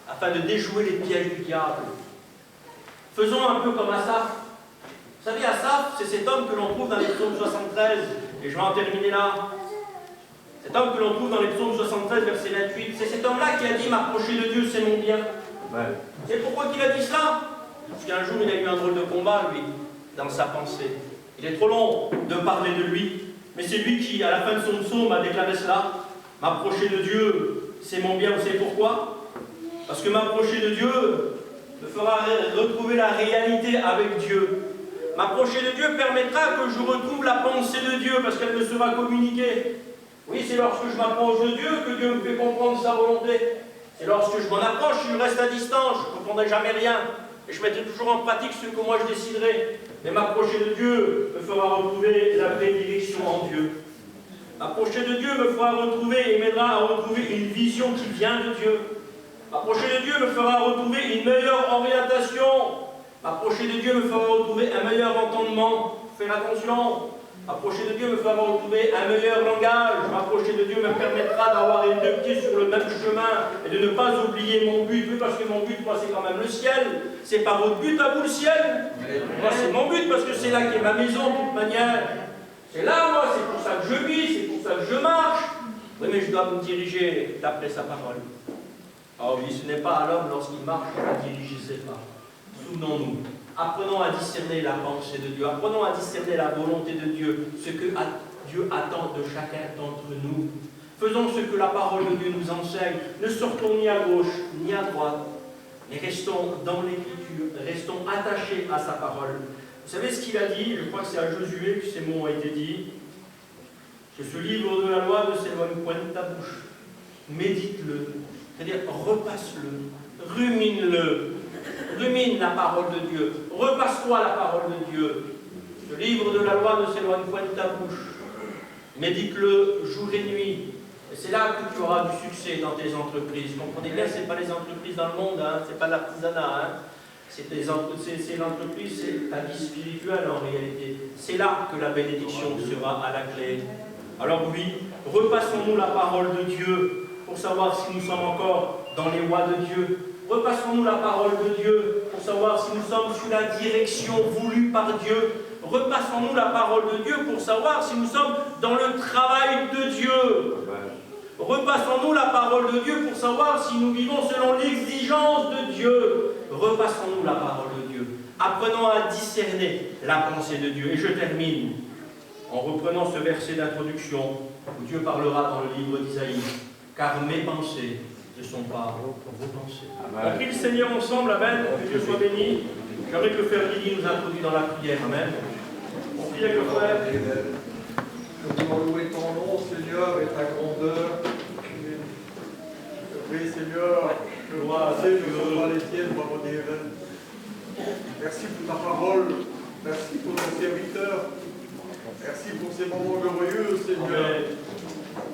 afin de déjouer les pièges du diable. Faisons un peu comme Asaph. Vous savez, Asaph, c'est cet homme que l'on trouve dans les psaumes 73. Et je vais en terminer là. Cet homme que l'on trouve dans les psaumes 73, verset 28. C'est cet homme-là qui a dit « M'approcher de Dieu, c'est mon bien ». C'est pourquoi qu'il a dit cela? Parce qu'un jour, il a eu un drôle de combat, lui, dans sa pensée. Il est trop long de parler de lui, mais c'est lui qui, à la fin de son psaume, a déclaré cela. M'approcher de Dieu, c'est mon bien. Vous savez pourquoi? Parce que m'approcher de Dieu me fera retrouver la réalité avec Dieu. M'approcher de Dieu permettra que je retrouve la pensée de Dieu, parce qu'elle me sera communiquée. Oui, c'est lorsque je m'approche de Dieu que Dieu me fait comprendre sa volonté. C'est lorsque je m'en approche, je reste à distance, je ne comprendrai jamais rien. Et je mettrai toujours en pratique ce que moi je déciderai. Mais m'approcher de Dieu me fera retrouver la prédilection en Dieu. M'approcher de Dieu me fera retrouver et m'aidera à retrouver une vision qui vient de Dieu. M'approcher de Dieu me fera retrouver une meilleure orientation. M'approcher de Dieu me fera retrouver un meilleur entendement. Faites attention. M'approcher de Dieu me fera retrouver un meilleur langage. M'approcher de Dieu me permettra d'avoir les 2 pieds sur le même chemin et de ne pas oublier mon but. Oui, parce que mon but, moi, c'est quand même le ciel. C'est pas votre but à vous, le ciel. Moi, c'est mon but parce que c'est là qu'est ma maison, de toute manière. C'est là, moi, c'est pour ça que je vis, c'est pour ça que je marche. Oui, mais je dois me diriger d'après sa parole. Ah oui, ce n'est pas à l'homme, lorsqu'il marche, à diriger ses pas. Souvenons-nous. Apprenons à discerner la pensée de Dieu. Apprenons à discerner la volonté de Dieu, ce que Dieu attend de chacun d'entre nous. Faisons ce que la parole de Dieu nous enseigne. Ne sortons ni à gauche, ni à droite, mais restons dans l'Écriture, restons attachés à sa parole. Vous savez ce qu'il a dit? Je crois que c'est à Josué que ces mots ont été dits. Que ce livre de la loi ne s'éloigne point de ta bouche. Médite-le, c'est-à-dire repasse-le, rumine-le. Rumine la parole de Dieu. Repasse-toi la parole de Dieu. Le livre de la loi ne s'éloigne point de ta bouche. Médite-le jour et nuit. Et c'est là que tu auras du succès dans tes entreprises. Comprenez bien, ce n'est pas les entreprises dans le monde, hein, ce n'est pas l'artisanat. Hein. c'est l'entreprise, c'est ta vie spirituelle en réalité. C'est là que la bénédiction sera à la clé. Alors oui, repassons-nous la parole de Dieu pour savoir si nous sommes encore dans les voies de Dieu. Repassons-nous la parole de Dieu pour savoir si nous sommes sous la direction voulue par Dieu. Repassons-nous la parole de Dieu pour savoir si nous sommes dans le travail de Dieu. Repassons-nous la parole de Dieu pour savoir si nous vivons selon l'exigence de Dieu. Repassons-nous la parole de Dieu. Apprenons à discerner la pensée de Dieu. Et je termine en reprenant ce verset d'introduction où Dieu parlera dans le livre d'Isaïe. Car mes pensées ne sont pas vos pensées. On prie le Seigneur ensemble, amen. Que Dieu soit béni. J'aimerais que le frère Guigui nous introduise dans la prière, amen. On prie avec le frère. Nous voulons louer ton nom, Seigneur, et ta grandeur. Oui, Seigneur, je sais que ce soit les tiennes, bravo Dieu. Merci pour ta parole. Merci pour ton serviteur. Merci pour ces moments glorieux, Seigneur.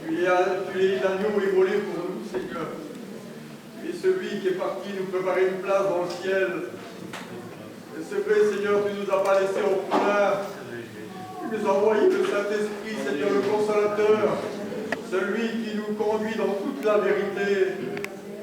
Tu es l'agneau immolé pour nous, Seigneur. Tu es celui qui est parti nous préparer une place dans le ciel. Et c'est vrai, Seigneur, tu ne nous as pas laissés au poulain. Tu nous as envoyé le Saint-Esprit, Seigneur, le Consolateur, celui qui nous conduit dans toute la vérité.